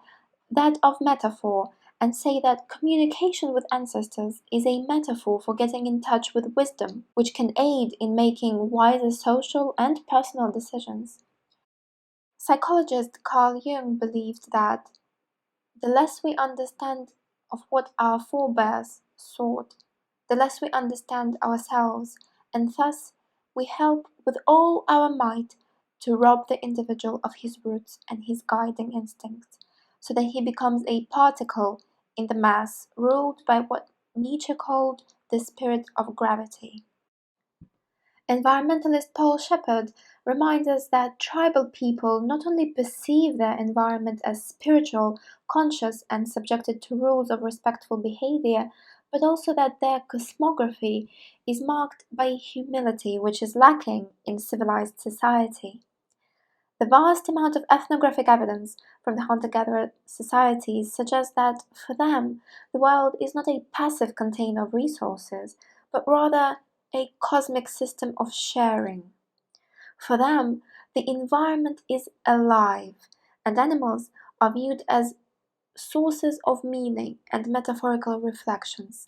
that of metaphor, and say that communication with ancestors is a metaphor for getting in touch with wisdom, which can aid in making wiser social and personal decisions. Psychologist Carl Jung believed that the less we understand of what our forebears sought, the less we understand ourselves, and thus we help with all our might to rob the individual of his roots and his guiding instincts, so that he becomes a particle in the mass ruled by what Nietzsche called the spirit of gravity. Environmentalist Paul Shepard reminds us that tribal people not only perceive their environment as spiritual, conscious, and subjected to rules of respectful behavior, but also that their cosmography is marked by humility, which is lacking in civilized society. The vast amount of ethnographic evidence from the hunter-gatherer societies suggests that, for them, the world is not a passive container of resources, but rather a cosmic system of sharing. For them, the environment is alive, and animals are viewed as sources of meaning and metaphorical reflections.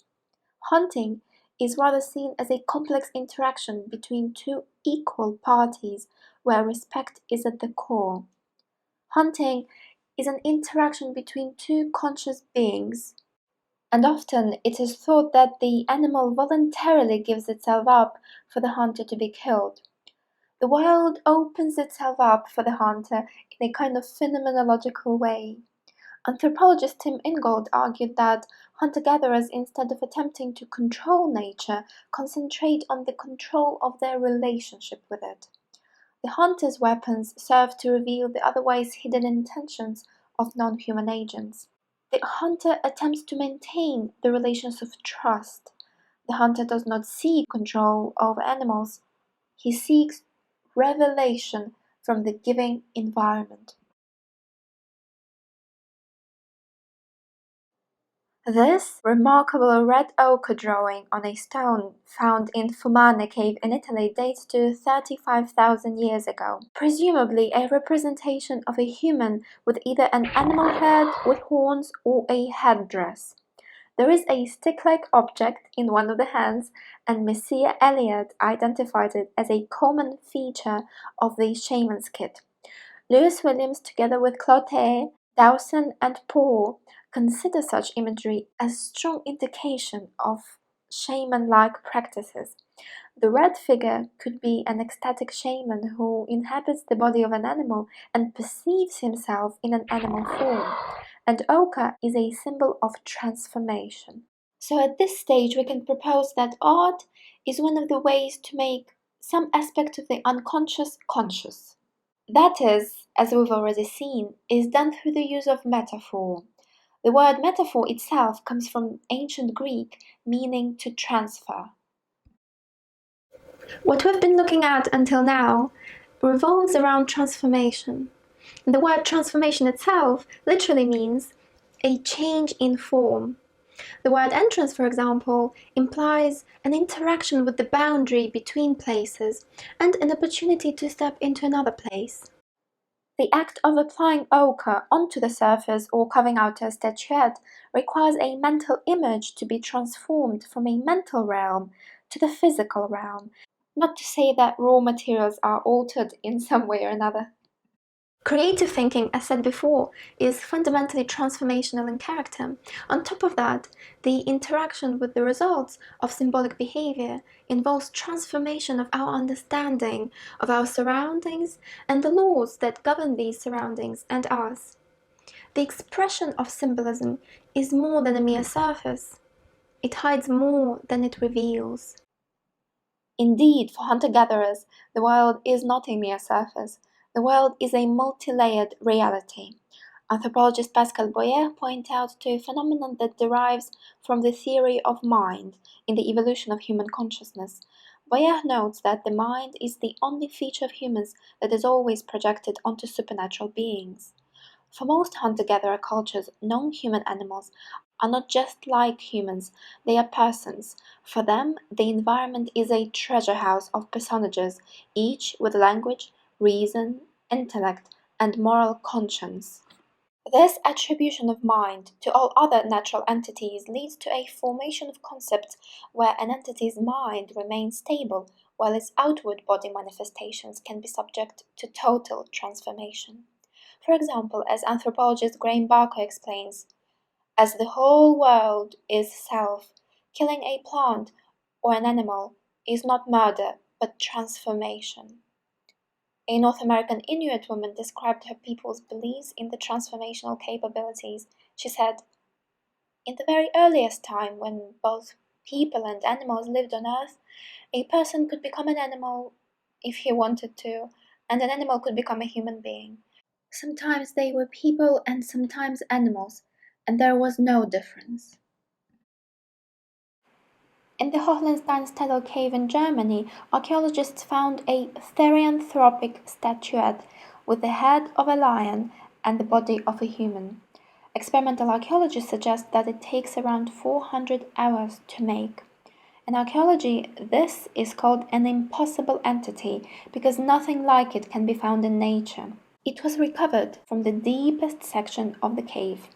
Hunting is rather seen as a complex interaction between two equal parties where respect is at the core. Hunting is an interaction between two conscious beings, and often it is thought that the animal voluntarily gives itself up for the hunter to be killed. The wild opens itself up for the hunter in a kind of phenomenological way. Anthropologist Tim Ingold argued that hunter-gatherers, instead of attempting to control nature, concentrate on the control of their relationship with it. The hunter's weapons serve to reveal the otherwise hidden intentions of non-human agents. The hunter attempts to maintain the relations of trust. The hunter does not seek control over animals. He seeks revelation from the giving environment. This remarkable red ochre drawing on a stone found in Fumane Cave in Italy dates to 35,000 years ago, presumably a representation of a human with either an animal head with horns or a headdress. There is a stick-like object in one of the hands, and Messier Elliott identified it as a common feature of the shaman's kit. Lewis Williams, together with Clotet, Dawson, and Paul, consider such imagery as strong indication of shaman-like practices. The red figure could be an ecstatic shaman who inhabits the body of an animal and perceives himself in an animal form, and ochre is a symbol of transformation. So at this stage we can propose that art is one of the ways to make some aspect of the unconscious conscious. That is, as we've already seen, is done through the use of metaphor. The word metaphor itself comes from ancient Greek, meaning to transfer. What we've been looking at until now revolves around transformation. The word transformation itself literally means a change in form. The word entrance, for example, implies an interaction with the boundary between places and an opportunity to step into another place. The act of applying ochre onto the surface or carving out a statuette requires a mental image to be transformed from a mental realm to the physical realm, not to say that raw materials are altered in some way or another. Creative thinking, as said before, is fundamentally transformational in character. On top of that, the interaction with the results of symbolic behaviour involves transformation of our understanding of our surroundings and the laws that govern these surroundings and us. The expression of symbolism is more than a mere surface. It hides more than it reveals. Indeed, for hunter-gatherers, the world is not a mere surface. The world is a multi-layered reality. Anthropologist Pascal Boyer points out to a phenomenon that derives from the theory of mind in the evolution of human consciousness. Boyer notes that the mind is the only feature of humans that is always projected onto supernatural beings. For most hunter-gatherer cultures, non-human animals are not just like humans, they are persons. For them, the environment is a treasure house of personages, each with language, reason, intellect, and moral conscience. This attribution of mind to all other natural entities leads to a formation of concepts where an entity's mind remains stable, while its outward body manifestations can be subject to total transformation. For example, as anthropologist Graham Barker explains, as the whole world is self, killing a plant or an animal is not murder but transformation. A North American Inuit woman described her people's beliefs in the transformational capabilities. She said, in the very earliest time, when both people and animals lived on Earth, a person could become an animal if he wanted to, and an animal could become a human being. Sometimes they were people and sometimes animals, and there was no difference. In the Hohensteinstädel cave in Germany, archaeologists found a therianthropic statuette with the head of a lion and the body of a human. Experimental archaeologists suggest that it takes around 400 hours to make. In archaeology, this is called an impossible entity because nothing like it can be found in nature. It was recovered from the deepest section of the cave.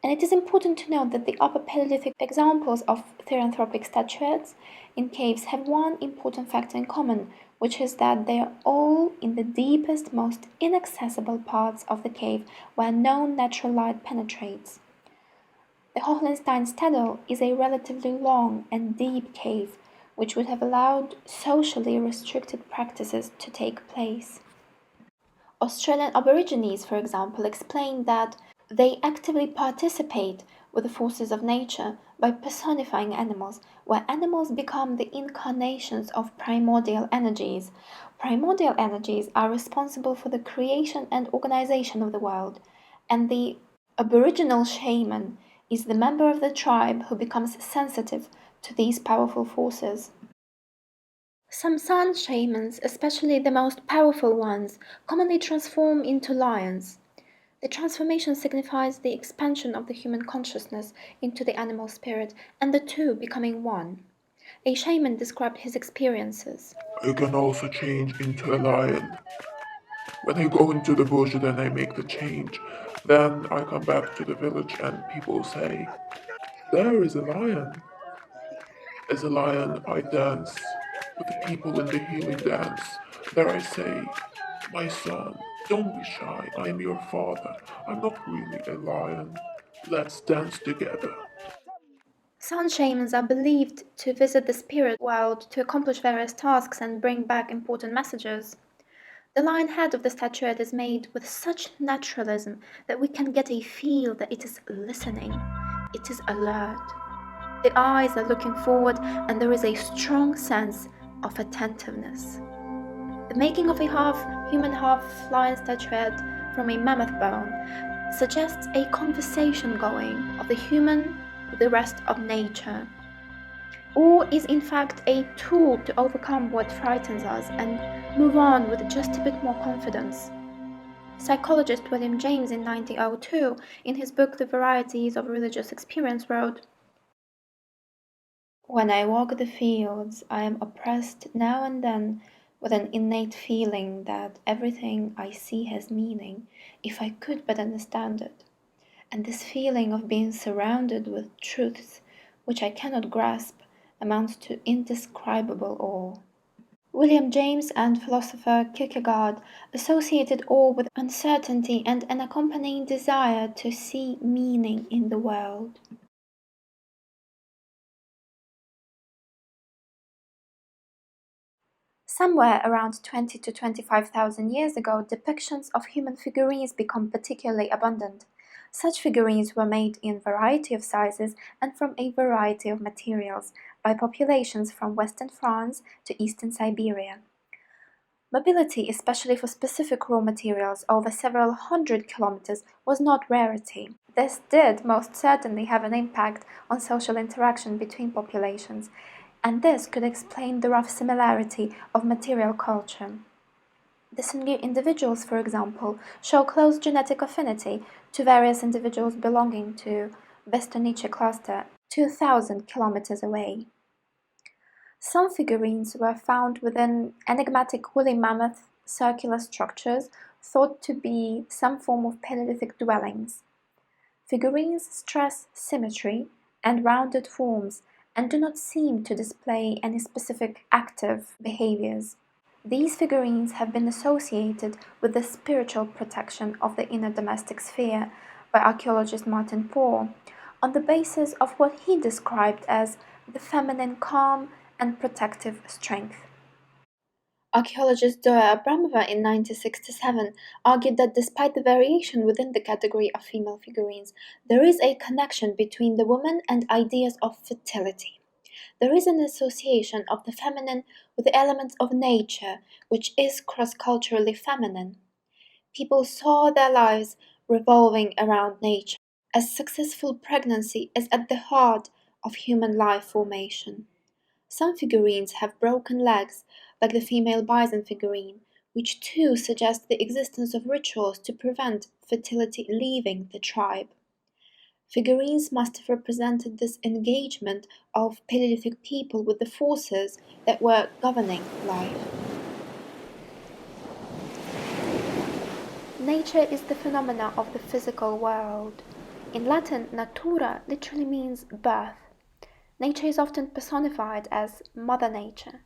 And it is important to note that the Upper Paleolithic examples of therianthropic statuettes in caves have one important factor in common, which is that they are all in the deepest, most inaccessible parts of the cave where no natural light penetrates. The Hohensteinstädel is a relatively long and deep cave, which would have allowed socially restricted practices to take place. Australian Aborigines, for example, explain that they actively participate with the forces of nature by personifying animals, where animals become the incarnations of primordial energies. Primordial energies are responsible for the creation and organization of the world, and the Aboriginal shaman is the member of the tribe who becomes sensitive to these powerful forces. Some sun shamans, especially the most powerful ones, commonly transform into lions. The transformation signifies the expansion of the human consciousness into the animal spirit, and the two becoming one. A shaman described his experiences. I can also change into a lion. When I go into the bush, then I make the change. Then I come back to the village and people say, there is a lion. As a lion, I dance with the people in the healing dance. There I say, my son, don't be shy. I am your father. I'm not really a lion. Let's dance together. Sun shamans are believed to visit the spirit world to accomplish various tasks and bring back important messages. The lion head of the statuette is made with such naturalism that we can get a feel that it is listening, it is alert. The eyes are looking forward, and there is a strong sense of attentiveness. The making of a half-human, half-lion statuette from a mammoth bone suggests a conversation going of the human with the rest of nature, or is in fact a tool to overcome what frightens us and move on with just a bit more confidence. Psychologist William James in 1902, in his book The Varieties of Religious Experience, wrote, "When I walk the fields, I am oppressed now and then with an innate feeling that everything I see has meaning, if I could but understand it. And this feeling of being surrounded with truths which I cannot grasp amounts to indescribable awe." William James and philosopher Kierkegaard associated awe with uncertainty and an accompanying desire to see meaning in the world. Somewhere around 20 to 25,000 years ago, depictions of human figurines became particularly abundant. Such figurines were made in a variety of sizes and from a variety of materials by populations from western France to eastern Siberia. Mobility, especially for specific raw materials over several hundred kilometers, was not rarity. This did most certainly have an impact on social interaction between populations, and this could explain the rough similarity of material culture. The Sungir individuals, for example, show close genetic affinity to various individuals belonging to Vestonice cluster, 2,000 kilometers away. Some figurines were found within enigmatic woolly mammoth circular structures thought to be some form of Paleolithic dwellings. Figurines stress symmetry and rounded forms and do not seem to display any specific active behaviors. These figurines have been associated with the spiritual protection of the inner domestic sphere by archaeologist Martin Poor, on the basis of what he described as the feminine calm and protective strength. Archaeologist Zoya Abramova in 1967 argued that despite the variation within the category of female figurines, there is a connection between the woman and ideas of fertility. There is an association of the feminine with the elements of nature, which is cross-culturally feminine. People saw their lives revolving around nature, as successful pregnancy is at the heart of human life formation. Some figurines have broken legs, like the female bison figurine, which too suggests the existence of rituals to prevent fertility leaving the tribe. Figurines must have represented this engagement of Paleolithic people with the forces that were governing life. Nature is the phenomena of the physical world. In Latin, natura literally means birth. Nature is often personified as Mother Nature.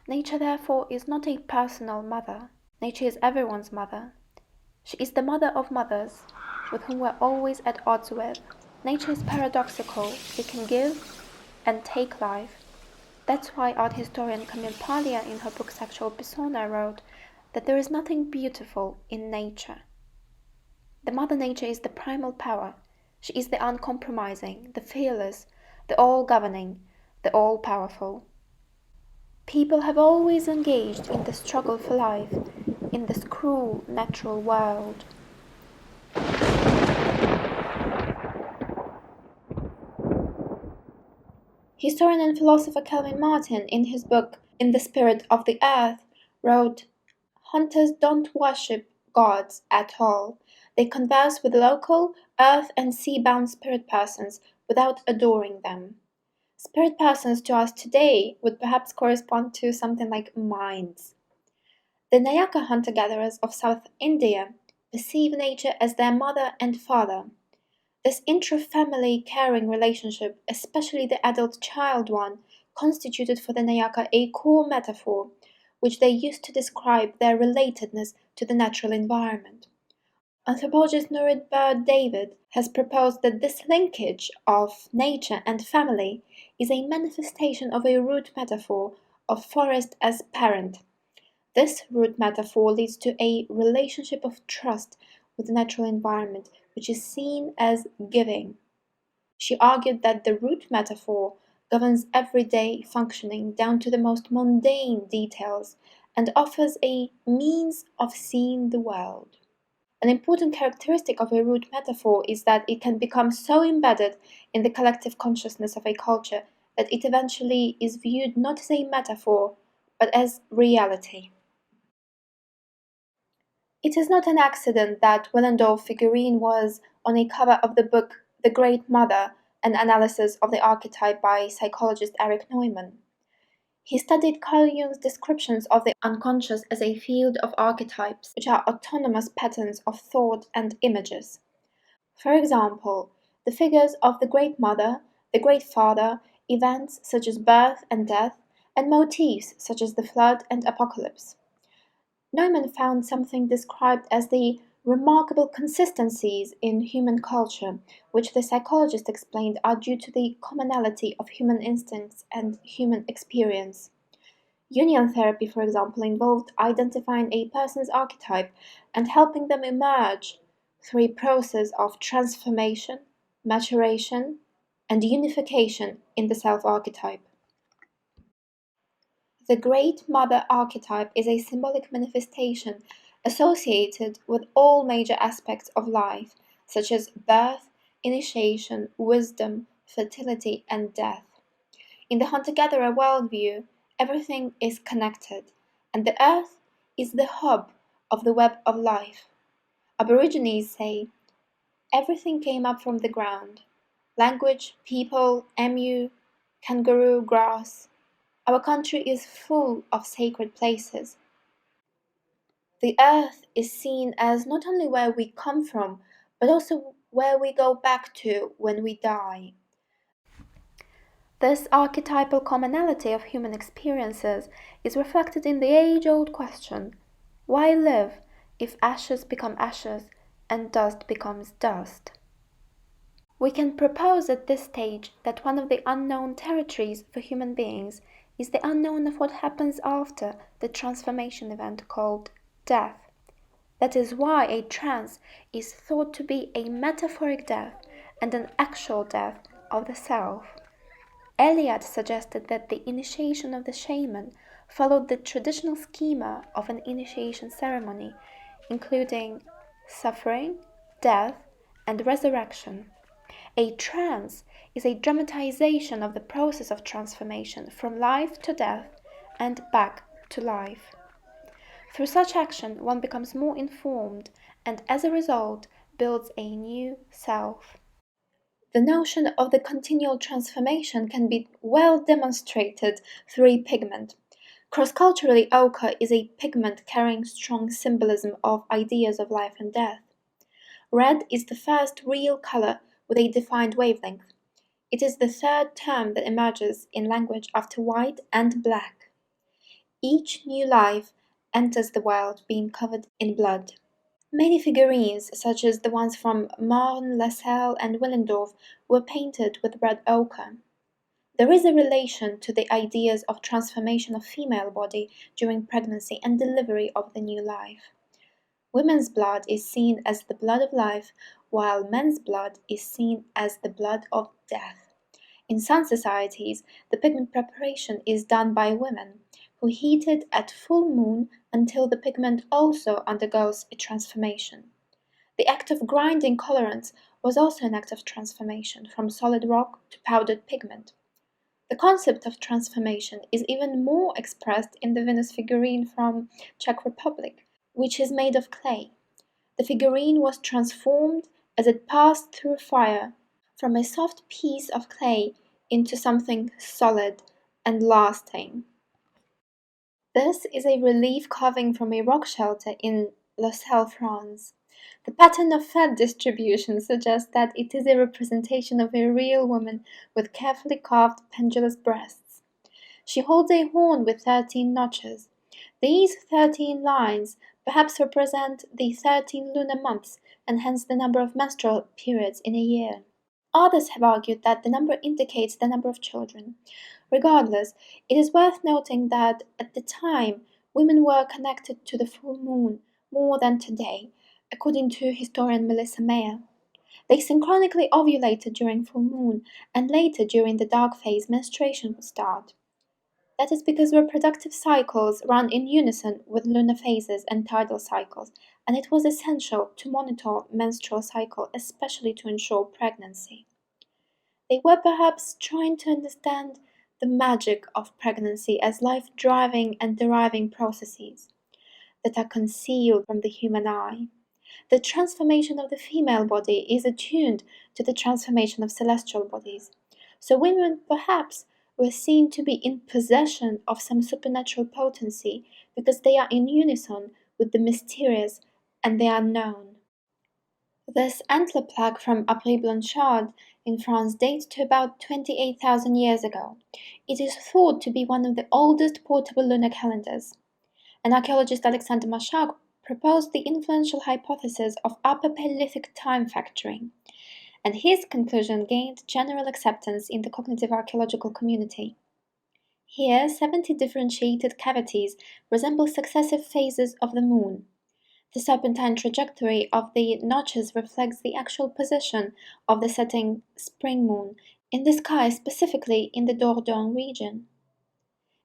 Nature, therefore, is not a personal mother. Nature is everyone's mother. She is the mother of mothers, with whom we're always at odds with. Nature is paradoxical. It can give and take life. That's why art historian Camille Paglia, in her book Sexual Persona, wrote that there is nothing beautiful in nature. The Mother Nature is the primal power. She is the uncompromising, the fearless, the all-governing, the all-powerful. People have always engaged in the struggle for life in this cruel natural world. Historian and philosopher Calvin Martin, in his book In the Spirit of the Earth, wrote, "Hunters don't worship gods at all. They converse with local, earth and sea-bound spirit persons without adoring them. Spirit persons to us today would perhaps correspond to something like minds. The Nayaka hunter-gatherers of South India perceive nature as their mother and father. This intra-family caring relationship, especially the adult-child one, constituted for the Nayaka a core metaphor, which they used to describe their relatedness to the natural environment. Anthropologist Nurit David has proposed that this linkage of nature and family is a manifestation of a root metaphor of forest as parent. This root metaphor leads to a relationship of trust with the natural environment, which is seen as giving. She argued that the root metaphor governs everyday functioning down to the most mundane details and offers a means of seeing the world. An important characteristic of a root metaphor is that it can become so embedded in the collective consciousness of a culture that it eventually is viewed not as a metaphor, but as reality. It is not an accident that Willendorf figurine was on a cover of the book The Great Mother, an analysis of the archetype by psychologist Erich Neumann. He studied Carl Jung's descriptions of the unconscious as a field of archetypes, which are autonomous patterns of thought and images. For example, the figures of the Great Mother, the Great Father, events such as birth and death, and motifs such as the flood and apocalypse. Neumann found something described as the remarkable consistencies in human culture, which the psychologist explained are due to the commonality of human instincts and human experience. Jungian therapy, for example, involved identifying a person's archetype and helping them emerge through a process of transformation, maturation, and unification in the self-archetype. The Great Mother archetype is a symbolic manifestation associated with all major aspects of life, such as birth, initiation, wisdom, fertility, and death. In the hunter-gatherer worldview, everything is connected, and the earth is the hub of the web of life. Aborigines say, everything came up from the ground. Language, people, emu, kangaroo, grass. Our country is full of sacred places. The earth is seen as not only where we come from, but also where we go back to when we die. This archetypal commonality of human experiences is reflected in the age-old question, why live if ashes become ashes and dust becomes dust? We can propose at this stage that one of the unknown territories for human beings is the unknown of what happens after the transformation event called death. That is why a trance is thought to be a metaphoric death and an actual death of the self. Eliot suggested that the initiation of the shaman followed the traditional schema of an initiation ceremony, including suffering, death, and resurrection. A trance is a dramatization of the process of transformation from life to death and back to life. Through such action, one becomes more informed and, as a result, builds a new self. The notion of the continual transformation can be well demonstrated through a pigment. Cross-culturally, ochre is a pigment carrying strong symbolism of ideas of life and death. Red is the first real color with a defined wavelength. It is the third term that emerges in language after white and black. Each new life enters the world being covered in blood. Many figurines, such as the ones from Marne, Lascelles, and Willendorf, were painted with red ochre. There is a relation to the ideas of transformation of female body during pregnancy and delivery of the new life. Women's blood is seen as the blood of life, while men's blood is seen as the blood of death. In some societies, the pigment preparation is done by women, who heat it at full moon until the pigment also undergoes a transformation. The act of grinding colorants was also an act of transformation from solid rock to powdered pigment. The concept of transformation is even more expressed in the Venus figurine from Czech Republic, which is made of clay. The figurine was transformed as it passed through fire from a soft piece of clay into something solid and lasting. This is a relief carving from a rock shelter in Locelle, France. The pattern of fat distribution suggests that it is a representation of a real woman with carefully carved pendulous breasts. She holds a horn with 13 notches. These 13 lines perhaps represent the 13 lunar months and hence the number of menstrual periods in a year. Others have argued that the number indicates the number of children. Regardless, it is worth noting that at the time, women were connected to the full moon more than today, according to historian Melissa Mayer. They synchronically ovulated during full moon, and later during the dark phase menstruation would start. That is because reproductive cycles run in unison with lunar phases and tidal cycles, and it was essential to monitor menstrual cycle, especially to ensure pregnancy. They were perhaps trying to understand the magic of pregnancy as life-driving and deriving processes that are concealed from the human eye. The transformation of the female body is attuned to the transformation of celestial bodies. So women perhaps were seen to be in possession of some supernatural potency because they are in unison with the mysterious and the unknown. This antler plaque from Upper Blanchard in France dates to about 28,000 years ago. It is thought to be one of the oldest portable lunar calendars. And archaeologist Alexander Mashak proposed the influential hypothesis of Upper Paleolithic time factoring, and his conclusion gained general acceptance in the cognitive archaeological community. Here, 70 differentiated cavities resemble successive phases of the moon. The serpentine trajectory of the notches reflects the actual position of the setting spring moon in the sky, specifically in the Dordogne region.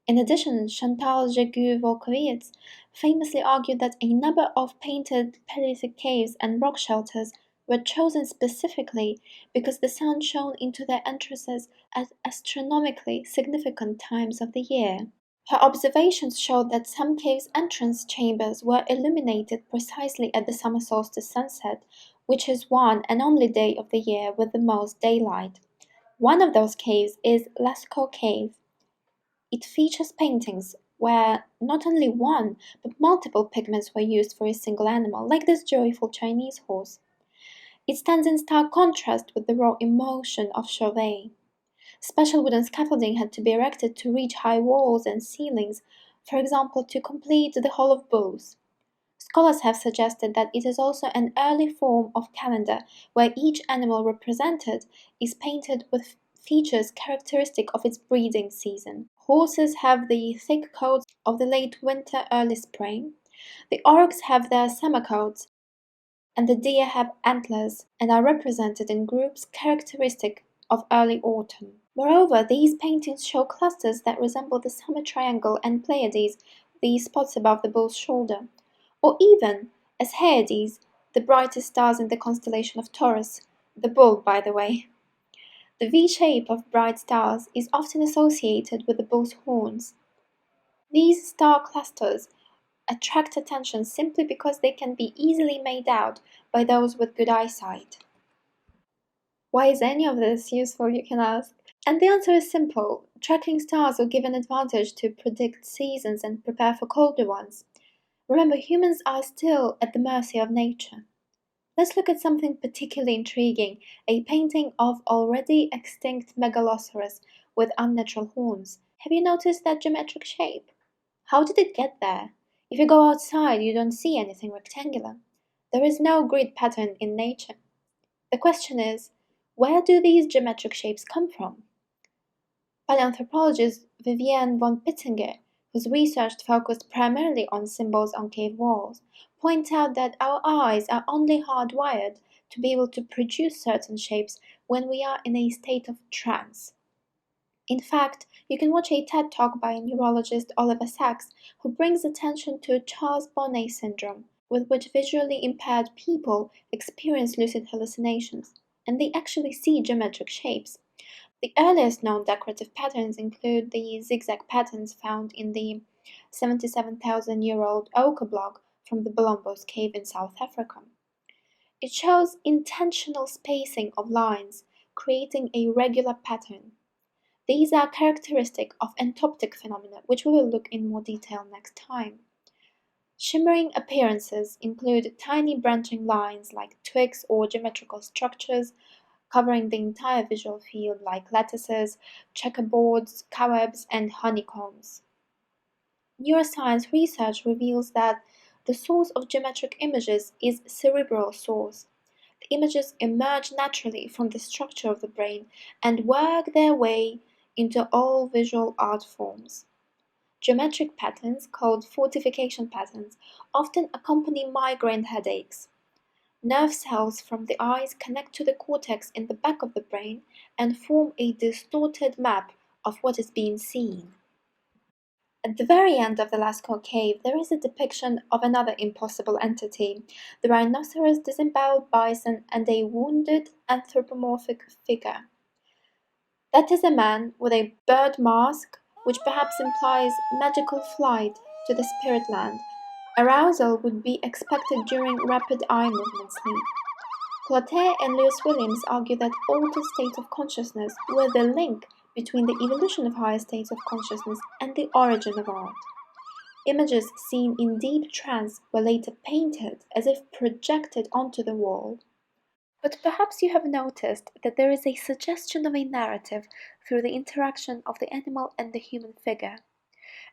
In addition, Chantal Jégu-Volkowitz famously argued that a number of painted Paleolithic caves and rock shelters were chosen specifically because the sun shone into their entrances at astronomically significant times of the year. Her observations showed that some caves' entrance chambers were illuminated precisely at the summer solstice sunset, which is one and only day of the year with the most daylight. One of those caves is Lascaux Cave. It features paintings where not only one, but multiple pigments were used for a single animal, like this joyful Chinese horse. It stands in stark contrast with the raw emotion of Chauvet. Special wooden scaffolding had to be erected to reach high walls and ceilings, for example, to complete the Hall of Bulls. Scholars have suggested that it is also an early form of calendar where each animal represented is painted with features characteristic of its breeding season. Horses have the thick coats of the late winter, early spring. The oryx have their summer coats, and the deer have antlers and are represented in groups characteristic of early autumn. Moreover, these paintings show clusters that resemble the summer triangle and Pleiades, the spots above the bull's shoulder, or even, as Hyades, the brightest stars in the constellation of Taurus, the bull, by the way. The V shape of bright stars is often associated with the bull's horns. These star clusters attract attention simply because they can be easily made out by those with good eyesight. Why is any of this useful, you can ask? And the answer is simple. Tracking stars will give an advantage to predict seasons and prepare for colder ones. Remember, humans are still at the mercy of nature. Let's look at something particularly intriguing, a painting of already extinct Megalosaurus with unnatural horns. Have you noticed that geometric shape? How did it get there? If you go outside, you don't see anything rectangular. There is no grid pattern in nature. The question is, where do these geometric shapes come from? Paleoanthropologist Vivienne von Pitzinger, whose research focused primarily on symbols on cave walls, points out that our eyes are only hardwired to be able to produce certain shapes when we are in a state of trance. In fact, you can watch a TED Talk by neurologist Oliver Sacks, who brings attention to Charles Bonnet syndrome, with which visually impaired people experience lucid hallucinations, and they actually see geometric shapes. The earliest known decorative patterns include the zigzag patterns found in the 77,000-year-old ochre block from the Bolombos cave in South Africa. It shows intentional spacing of lines, creating a regular pattern. These are characteristic of entoptic phenomena, which we will look in more detail next time. Shimmering appearances include tiny branching lines like twigs or geometrical structures covering the entire visual field like lattices, checkerboards, cobwebs, and honeycombs. Neuroscience research reveals that the source of geometric images is cerebral source. The images emerge naturally from the structure of the brain and work their way into all visual art forms. Geometric patterns, called fortification patterns, often accompany migraine headaches. Nerve cells from the eyes connect to the cortex in the back of the brain and form a distorted map of what is being seen. At the very end of the Lascaux cave, there is a depiction of another impossible entity, the rhinoceros, disemboweled bison, and a wounded anthropomorphic figure. That is a man with a bird mask, which perhaps implies magical flight to the spirit land. Arousal would be expected during rapid eye movement sleep. Clotet and Lewis Williams argue that altered states of consciousness were the link between the evolution of higher states of consciousness and the origin of art. Images seen in deep trance were later painted as if projected onto the wall. But perhaps you have noticed that there is a suggestion of a narrative through the interaction of the animal and the human figure.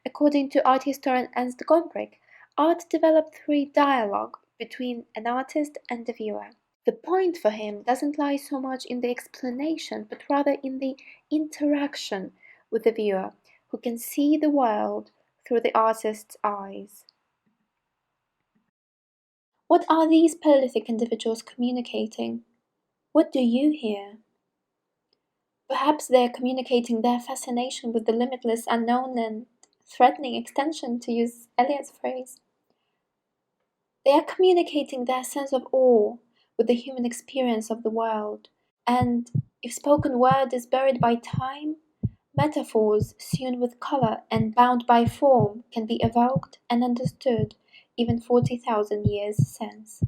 According to art historian Ernst Gombrich, art developed through a dialogue between an artist and the viewer. The point for him doesn't lie so much in the explanation, but rather in the interaction with the viewer, who can see the world through the artist's eyes. What are these Paleolithic individuals communicating? What do you hear? Perhaps they are communicating their fascination with the limitless unknown and threatening extension, to use Eliot's phrase. They are communicating their sense of awe with the human experience of the world. And if spoken word is buried by time, metaphors sewn with color and bound by form can be evoked and understood even 40,000 years since.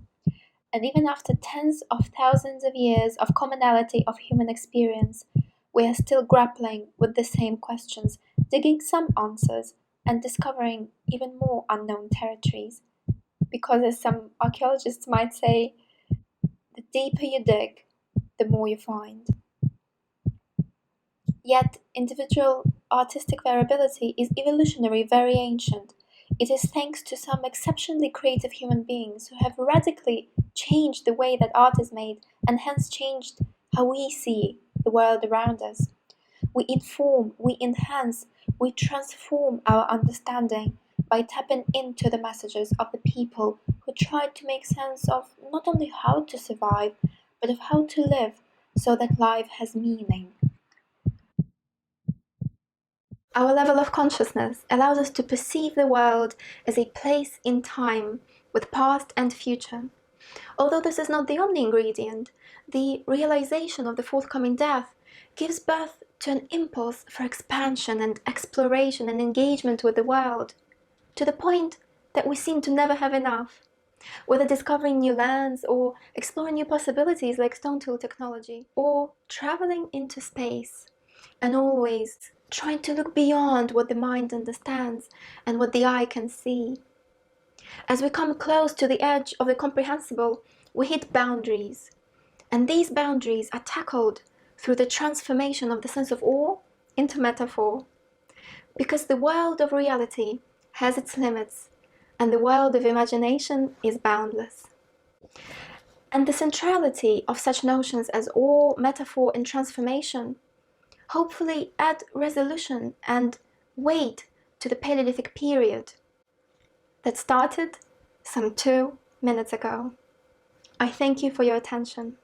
And even after tens of thousands of years of commonality of human experience, we are still grappling with the same questions, digging some answers, and discovering even more unknown territories. Because, as some archaeologists might say, the deeper you dig, the more you find. Yet, individual artistic variability is evolutionary very ancient. It is thanks to some exceptionally creative human beings who have radically changed the way that art is made and hence changed how we see the world around us. We inform, we enhance, we transform our understanding by tapping into the messages of the people who tried to make sense of not only how to survive, but of how to live so that life has meaning. Our level of consciousness allows us to perceive the world as a place in time with past and future. Although this is not the only ingredient, the realization of the forthcoming death gives birth to an impulse for expansion and exploration and engagement with the world, to the point that we seem to never have enough, whether discovering new lands or exploring new possibilities like stone tool technology, or traveling into space, and always trying to look beyond what the mind understands and what the eye can see. As we come close to the edge of the comprehensible, we hit boundaries, and these boundaries are tackled through the transformation of the sense of awe into metaphor. Because the world of reality has its limits, and the world of imagination is boundless. And the centrality of such notions as awe, metaphor, and transformation hopefully add resolution and weight to the Paleolithic period that started some 2 minutes ago. I thank you for your attention.